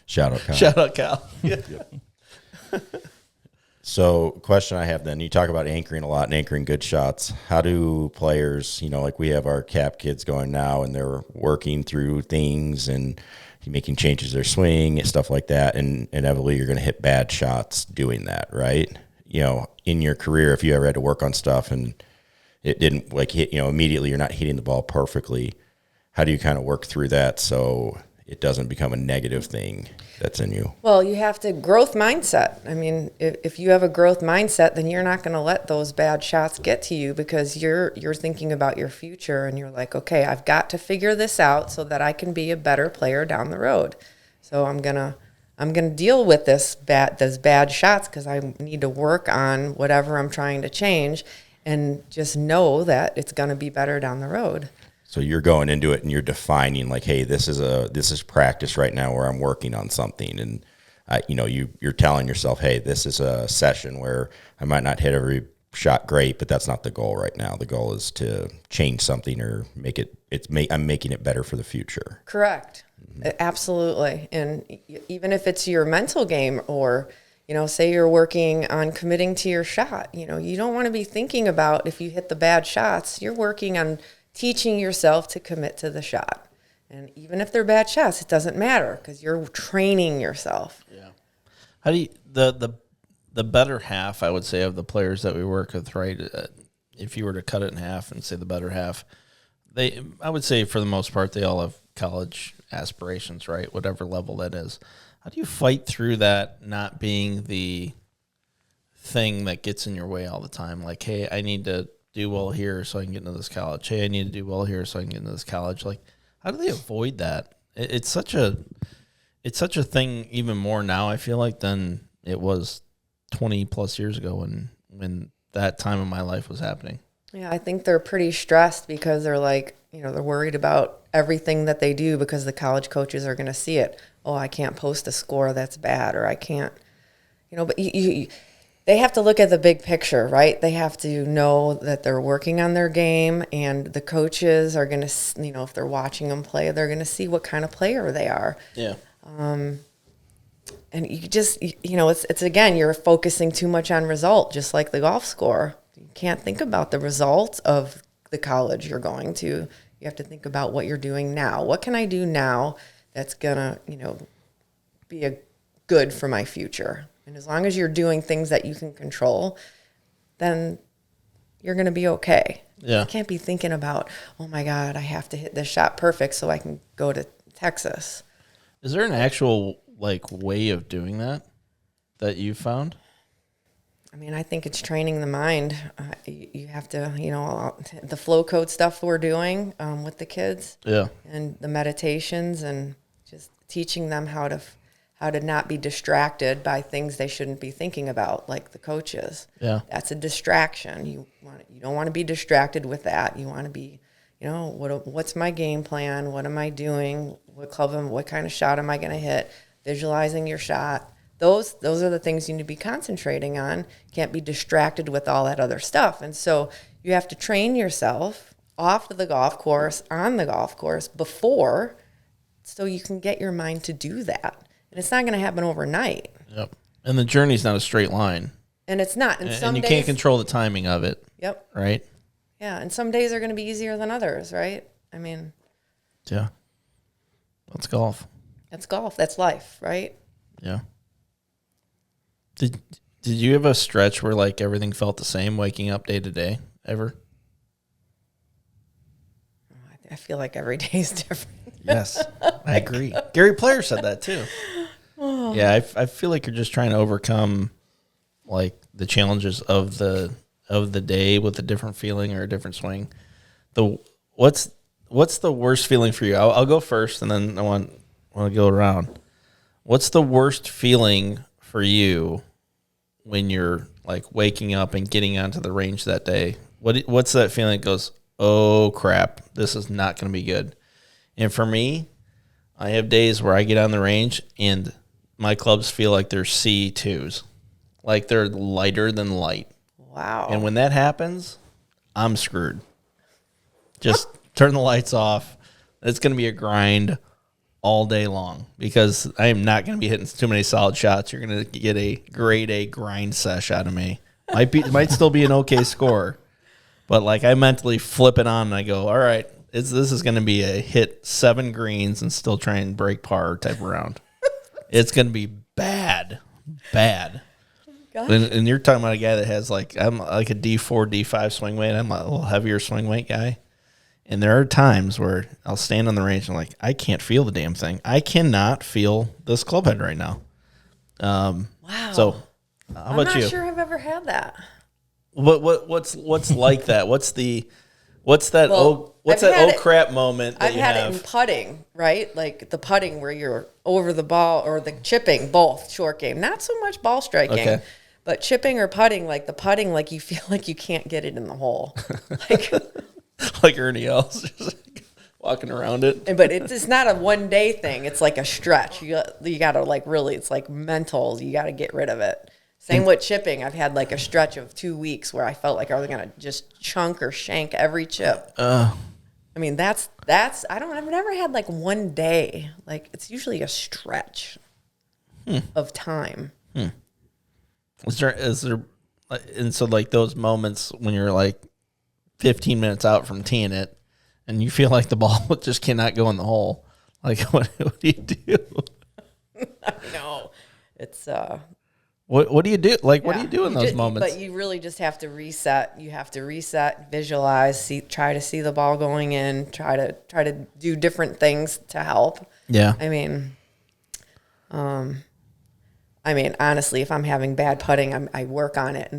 Shout out, Kyle. Shout out, Cal. So, question I have then, you talk about anchoring a lot and anchoring good shots. How do players, like we have our cap kids going now and they're working through things and making changes to their swing and stuff like that, and inevitably you're going to hit bad shots doing that, right? In your career, if you ever had to work on stuff and it didn't hit, immediately you're not hitting the ball perfectly, how do you kind of work through that so it doesn't become a negative thing that's in you? Well, you have to growth mindset. I mean, if you have a growth mindset, then you're not going to let those bad shots get to you because you're thinking about your future and you're like, okay, I've got to figure this out so that I can be a better player down the road. So I'm gonna deal with those bad shots because I need to work on whatever I'm trying to change, and just know that it's going to be better down the road. So you're going into it and you're defining like, hey, this is practice right now where I'm working on something, and you're telling yourself, hey, this is a session where I might not hit every shot great, but that's not the goal right now. The goal is to change something or I'm making it better for the future. Correct. Absolutely. And even if it's your mental game or, say you're working on committing to your shot, you don't want to be thinking about if you hit the bad shots. You're working on teaching yourself to commit to the shot. And even if they're bad shots, it doesn't matter because you're training yourself. Yeah. How do you, the better half, I would say, of the players that we work with, right? If you were to cut it in half and say the better half, I would say for the most part, they all have college aspirations, right? Whatever level that is. How do you fight through that not being the thing that gets in your way all the time? Like, hey, I need to do well here so I can get into this college. Hey, I need to do well here so I can get into this college. Like, how do they avoid that? It's such a thing even more now, I feel like, than it was 20 plus years ago when that time of my life was happening. Yeah, I think they're pretty stressed because they're like, they're worried about everything that they do because the college coaches are going to see it. Oh, I can't post a score that's bad, or I can't, but they have to look at the big picture, right? They have to know that they're working on their game, and the coaches are going to, if they're watching them play, they're going to see what kind of player they are. Yeah. And you just, it's again, you're focusing too much on result, just like the golf score. You can't think about the results of the college you're going to. You have to think about what you're doing now. What can I do now that's going to, be good for my future? And as long as you're doing things that you can control, then you're going to be okay. Yeah. You can't be thinking about, oh my God, I have to hit this shot perfect so I can go to Texas. Is there an actual like way of doing that you found? I mean, I think it's training the mind. You have to, the flow code stuff we're doing with the kids, and the meditations, and just teaching them how to not be distracted by things they shouldn't be thinking about, like the coaches. Yeah, that's a distraction. You don't want to be distracted with that. You want to be, what's my game plan? What am I doing? What kind of shot am I going to hit? Visualizing your shot. Those are the things you need to be concentrating on. You can't be distracted with all that other stuff. And so you have to train yourself off of the golf course, on the golf course before, so you can get your mind to do that. And it's not going to happen overnight. Yep. And the journey's not a straight line. And it's not. And you can't control the timing of it. Yep. Right? Yeah. And some days are going to be easier than others, right? I mean. Yeah. That's golf. That's golf. That's life, right? Yeah. Did you have a stretch where like everything felt the same waking up day to day ever? I feel like every day is different. Yes, I agree. Gary Player said that too. Oh. Yeah, I feel like you're just trying to overcome like the challenges of the day with a different feeling or a different swing. What's the worst feeling for you? I'll go first, and then I want to go around. What's the worst feeling for you when you're like waking up and getting onto the range that day? What's that feeling that goes, oh crap, this is not going to be good? And for me, I have days where I get on the range and my clubs feel like they're C2s, like they're lighter than light. Wow. And when that happens, I'm screwed. Just turn the lights off. It's going to be a grind all day long because I am not going to be hitting too many solid shots. You're going to get a grade A grind sesh out of me. Might still be an okay score, but like I mentally flip it on and I go, all right, this is going to be a hit 7 greens and still try and break par type of round. It's going to be bad. And you're talking about a guy that has like, I'm like a D4, D5 swing weight. I'm a little heavier swing weight guy. And there are times where I'll stand on the range and I'm like, I can't feel the damn thing. I cannot feel this club head right now. Wow. So how about you? I'm not sure I've ever had that. What's like that? What's that oh crap moment that I've had it in putting, right? Like the putting where you're over the ball, or the chipping, both short game. Not so much ball striking. Okay. But chipping or putting, like the putting, like you feel like you can't get it in the hole. Like like Ernie Els, just like walking around it. But it's not a one day thing. It's like a stretch. You got to like really, it's like mental. You got to get rid of it. Same with chipping. I've had like a stretch of 2 weeks where I felt like I was going to just chunk or shank every chip. I mean, I've never had like one day. Like it's usually a stretch of time. Is there, and so like those moments when you're like 15 minutes out from teeing it and you feel like the ball just cannot go in the hole. Like what do you do? I know. It's What do you do? Like what do you do in those moments? But you really just have to reset. You have to reset, visualize, try to see the ball going in, try to do different things to help. Yeah. I mean, honestly, if I'm having bad putting, I work on it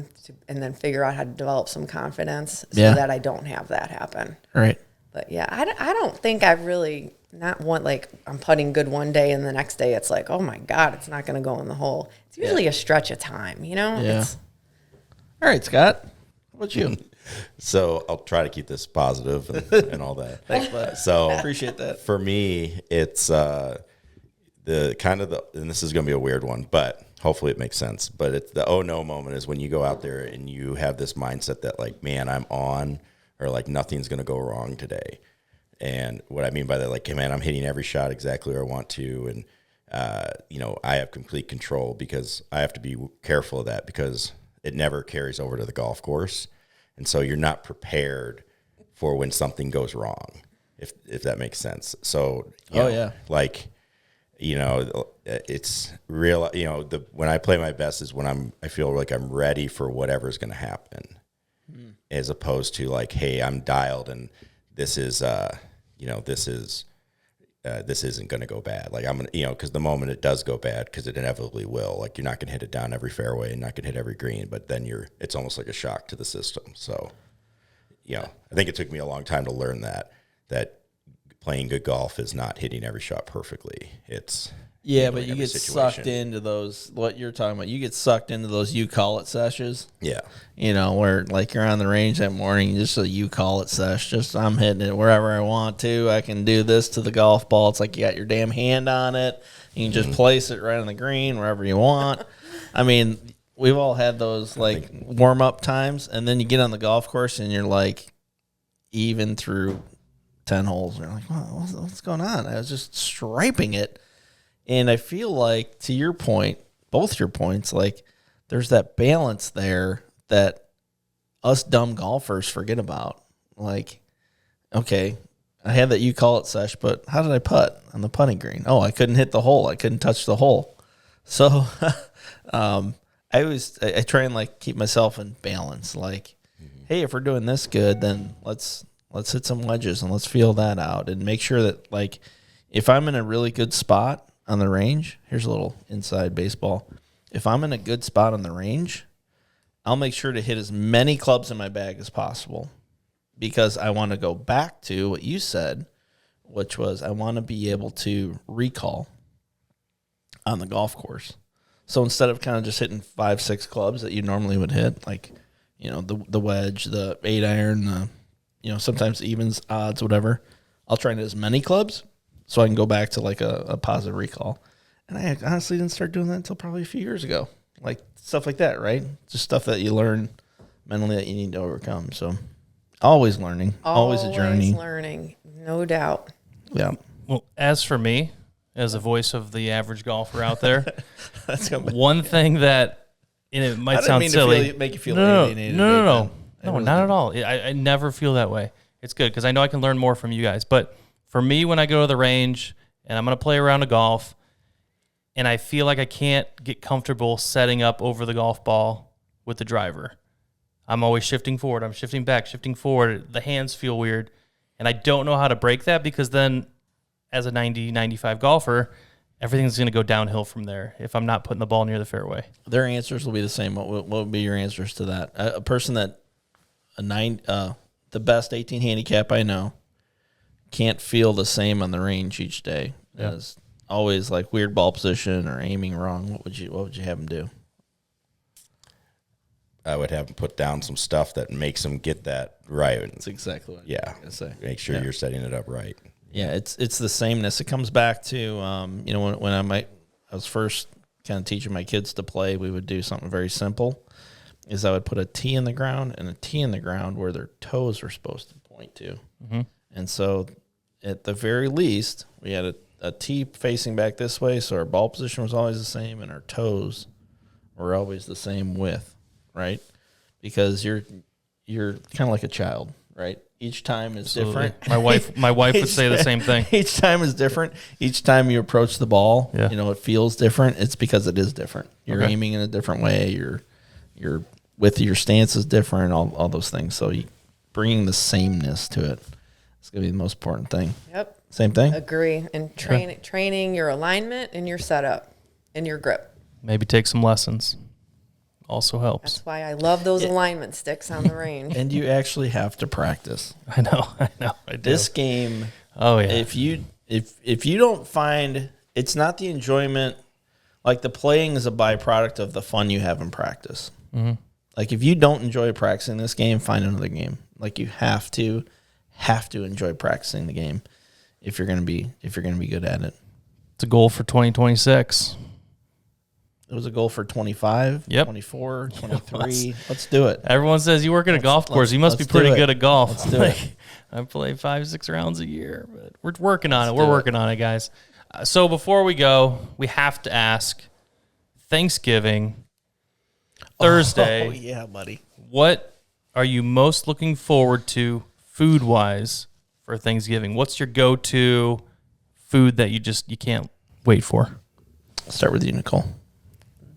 and then figure out how to develop some confidence so that I don't have that happen. Right. But yeah, I don't think I've really not one, like I'm putting good one day and the next day it's like, oh my God, it's not going to go in the hole. It's usually a stretch of time, you know? Yeah. All right, Scott. How about you? So I'll try to keep this positive and all that. Thanks, bud. So appreciate that. For me, it's and this is going to be a weird one, but hopefully it makes sense. But it's the oh no moment is when you go out there and you have this mindset that like, man, I'm on, or like nothing's going to go wrong today. And what I mean by that, like, hey, man, I'm hitting every shot exactly where I want to. And, I have complete control because I have to be careful of that because it never carries over to the golf course. And so you're not prepared for when something goes wrong, if that makes sense. So, it's real, when I play my best is when I feel like I'm ready for whatever's going to happen, as opposed to like, hey, I'm dialed and this is this isn't going to go bad. Like I'm going to, because the moment it does go bad, because it inevitably will, like you're not going to hit it down every fairway and not going to hit every green, but then it's almost like a shock to the system. So, I think it took me a long time to learn that playing good golf is not hitting every shot perfectly. It's but you get sucked into those, what you're talking about. You get sucked into those you call it sessions. Yeah. Where like you're on the range that morning, just a you call it sesh. Just I'm hitting it wherever I want to. I can do this to the golf ball. It's like you got your damn hand on it. You can just place it right on the green wherever you want. I mean, we've all had those like warm up times, and then you get on the golf course and you're like even through 10 holes. And you're like, what's going on? I was just striping it. And I feel like, to your point, both your points, like there's that balance there that us dumb golfers forget about. Like, okay, I had that you call it sesh, but how did I putt on the putting green? Oh, I couldn't hit the hole. I couldn't touch the hole. So I try and like keep myself in balance. Like, hey, if we're doing this good, then let's hit some wedges and let's feel that out and make sure that, like, if I'm in a really good spot on the range, here's a little inside baseball. If I'm in a good spot on the range, I'll make sure to hit as many clubs in my bag as possible, because I want to go back to what you said, which was I want to be able to recall on the golf course. So instead of kind of just hitting 5-6 clubs that you normally would hit, like, the wedge, the 8-iron, sometimes evens, odds, whatever, I'll try to hit as many clubs so I can go back to like a positive recall. And I honestly didn't start doing that until probably a few years ago. Like stuff like that, right? Just stuff that you learn mentally that you need to overcome. So always learning, always a journey. Always learning, no doubt. Yeah. Well, as for me, as a voice of the average golfer out there, That's one thing that, and it might sound silly. Make you feel No, alienated. not at all. I never feel that way. It's good because I know I can learn more from you guys. But for me, when I go to the range and I'm going to play around a golf and I feel like I can't get comfortable setting up over the golf ball with the driver, I'm always shifting forward. I'm shifting back, shifting forward. The hands feel weird. And I don't know how to break that, because then as a 90, 95 golfer, everything's going to go downhill from there if I'm not putting the ball near the fairway. Their answers will be the same. What would be your answers to that? A person that the best 18 handicap I know can't feel the same on the range each day. Yeah. As always like weird ball position or aiming wrong. What would you have them do? I would have them put down some stuff that makes them get that right. That's exactly what Yeah. I was gonna say. Make sure you're setting it up right. Yeah, it's the sameness. It comes back to when I was first kind of teaching my kids to play, we would do something very simple. Is I would put a tee in the ground and a tee in the ground where their toes were supposed to point to. Mm-hmm. And so at the very least, we had a tee facing back this way, so our ball position was always the same and our toes were always the same width, right? Because you're kind of like a child, right? Each time is Absolutely. different. My wife would say the same thing. Each time is different. Each time you approach the ball, Yeah. it feels different. It's because it is different. You're Okay. aiming in a different way. Your with your stance is different. All those things. So bringing the sameness to it is going to be the most important thing. Yep. Same thing. Agree. And training your alignment and your setup and your grip. Maybe take some lessons. Also helps. That's why I love those alignment sticks on the range. And you actually have to practice. I know. I do. This game. Oh yeah. If you don't find, it's not the enjoyment. Like the playing is a byproduct of the fun you have in practice. Mm-hmm. Like if you don't enjoy practicing this game, find another game. Like you have to enjoy practicing the game if you're gonna be good at it. It's a goal for 2026. It was a goal for 25, Yep. 24, 23. Let's do it. Everyone says you work at a golf course. You must be let's pretty do it. good at golf. Let's do it. I play 5-6 rounds a year, but we're working on it. We're working on it, guys. So before we go, we have to ask, Thanksgiving, Thursday. Oh yeah, buddy. What are you most looking forward to food-wise for Thanksgiving? What's your go-to food that you can't wait for? I'll start with you, Nicole.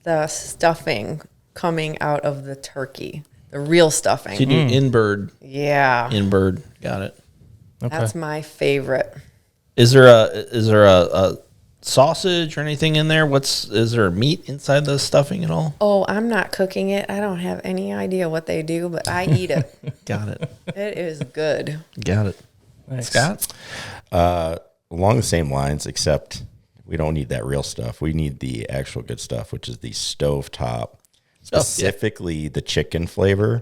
The stuffing coming out of the turkey, the real stuffing. So you do in-bird. Yeah. In-bird. Got it. Okay. That's my favorite. Is there a sausage or anything in there? Is there meat inside the stuffing at all? Oh, I'm not cooking it. I don't have any idea what they do, but I eat it. Got it. It is good. Got it. Nice. Scott? Along the same lines, except we don't need that real stuff. We need the actual good stuff, which is the stovetop, specifically the chicken flavor.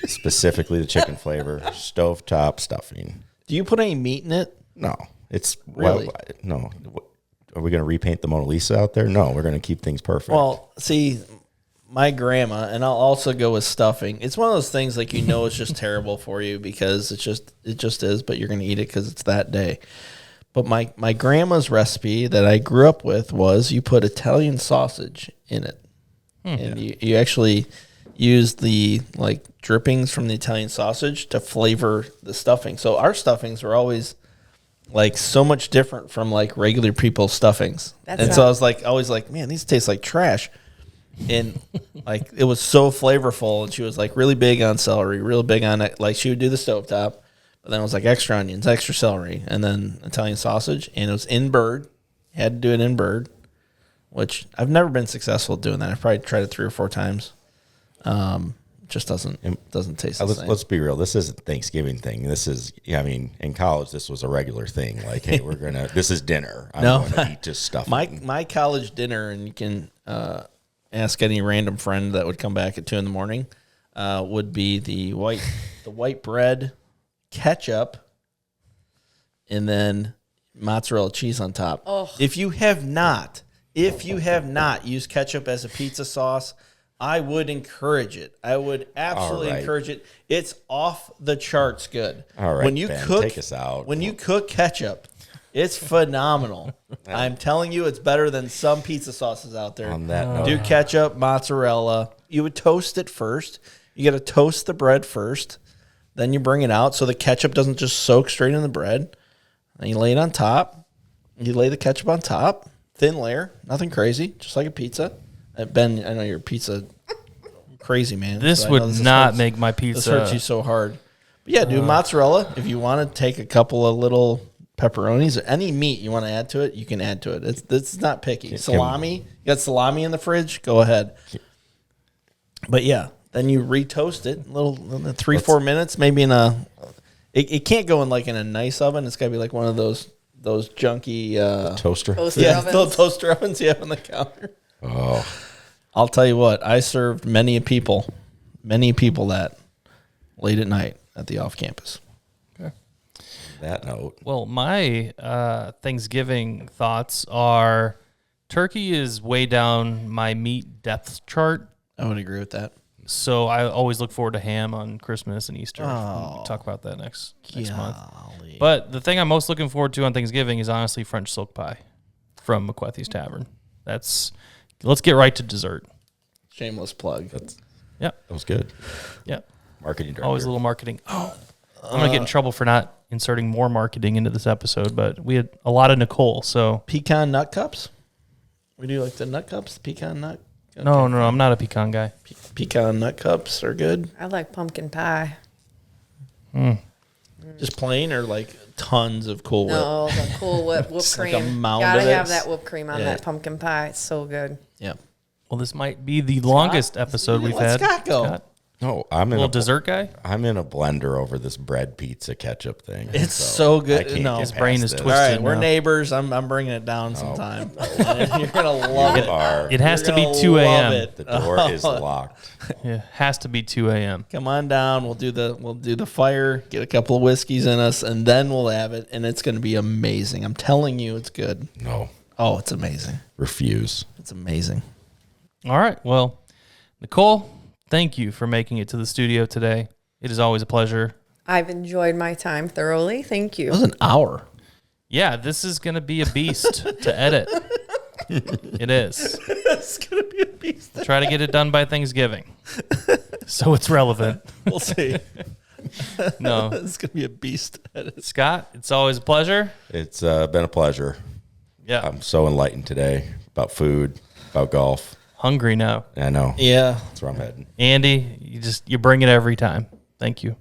Specifically the chicken flavor, stovetop stuffing. Do you put any meat in it? No, it's Really? no. Are we going to repaint the Mona Lisa out there? No, we're going to keep things perfect. Well, see, my grandma, and I'll also go with stuffing. It's one of those things like it's just terrible for you because it just is, but you're going to eat it because it's that day. But my grandma's recipe that I grew up with was you put Italian sausage in it, and you actually use the like drippings from the Italian sausage to flavor the stuffing. So our stuffings were always like so much different from like regular people's stuffings. So I was like, always like, man, these taste like trash. And like it was so flavorful. And she was like really big on celery, real big on it. Like she would do the stovetop, but then it was like extra onions, extra celery, and then Italian sausage. And it was in bird. Had to do it in bird, which I've never been successful at doing that. I've probably tried it 3 or 4 times. Just doesn't taste the same. Let's be real. This isn't a Thanksgiving thing. This is, I mean, in college, this was a regular thing. Like, hey, this is dinner. I'm going to eat just stuff. My college dinner, and you can ask any random friend that would come back at 2 a.m, would be the white bread, ketchup, and then mozzarella cheese on top. Oh. If you have not used ketchup as a pizza sauce, I would encourage it. I would absolutely encourage it. It's off the charts good. All right, Ben, take us out. When you cook ketchup, it's phenomenal. I'm telling you, it's better than some pizza sauces out there. On that note. Do ketchup, mozzarella. You would toast it first. You got to toast the bread first. Then you bring it out so the ketchup doesn't just soak straight in the bread. Then you lay it on top. You lay the ketchup on top. Thin layer. Nothing crazy. Just like a pizza. Ben, I know you're a pizza crazy man. This so would not make my pizza. This hurts you so hard. But yeah, dude, mozzarella. If you want to take a couple of little pepperonis or any meat you want to add to it, you can add to it. It's not picky. Salami. You got salami in the fridge? Go ahead. But yeah, then you retoast it a little 3-4 minutes, maybe in a. It can't go in like in a nice oven. It's got to be like one of those junky toaster. little toaster ovens you have on the counter. Oh, I'll tell you what, I served many people that late at night at the off campus. Okay. That note. Well, my Thanksgiving thoughts are turkey is way down my meat depth chart. I would agree with that. So I always look forward to ham on Christmas and Easter. We'll talk about that next month. But the thing I'm most looking forward to on Thanksgiving is honestly French silk pie from McWethy's Tavern. Let's get right to dessert. Shameless plug. That was good. Yeah. Marketing director. Always a little marketing. Oh, I'm going to get in trouble for not inserting more marketing into this episode, but we had a lot of Nicole, so. Pecan nut cups? We do like the nut cups, pecan nut? Okay. No, I'm not a pecan guy. Pecan nut cups are good. I like pumpkin pie. Just plain or like tons of Cool Whip? No, the Cool Whip whipped cream. Like a mound Gotta of it. have that whipped cream on that pumpkin pie. It's so good. Yeah. Well, this might be the longest episode we've Let had. Scott go. Scott, No, I'm in little a dessert guy. I'm in a blender over this bread pizza ketchup thing. It's so good. I can't No. get His brain past is this. All twisted. right, we're now. neighbors. I'm bringing it down sometime. And you're gonna love You it. are. It has to be You're 2 gonna a.m. love it. The door is locked. Yeah, has to be 2 a.m. Come on down. We'll do the fire. Get a couple of whiskeys in us, and then we'll have it. And it's gonna be amazing. I'm telling you, it's good. No, Oh, it's amazing. refuse. It's amazing. All right. Well, Nicole, thank you for making it to the studio today. It is always a pleasure. I've enjoyed my time thoroughly. Thank It you. was an hour. Yeah, this is going to be a beast to edit. It is. It's gonna be a beast. Try to get it done by Thanksgiving, so it's relevant. We'll see. No, It's gonna be a beast. Scott, it's always a pleasure. It's been a pleasure. Yeah, I'm so enlightened today about food, about golf. hungry now. I know. Yeah, That's where I'm heading. Andy, you bring it every time. Thank you.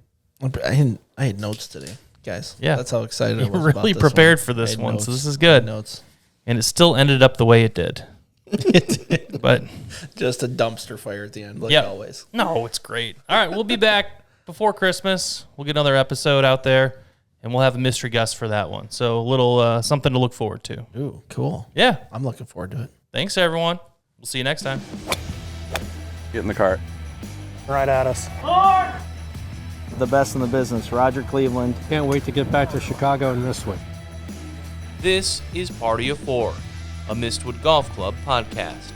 I had notes today. guys. Yeah. That's how excited I You was were about really this prepared one. for this I had one, so notes. this is good. Notes. And it still ended up the way it did. But Just a dumpster fire at the end, like Yep. always. no, it's great. All right, we'll be back before Christmas. We'll get another episode out there, and we'll have a mystery guest for that one. So a little something to look forward to. Ooh, cool. Yeah. I'm looking forward to it. Thanks, everyone. We'll see you next time. Get in the cart. Right at us. The best in the business, Roger Cleveland. Can't wait to get back to Chicago and Mistwood. This is Party of Fore, a Mistwood Golf Club podcast.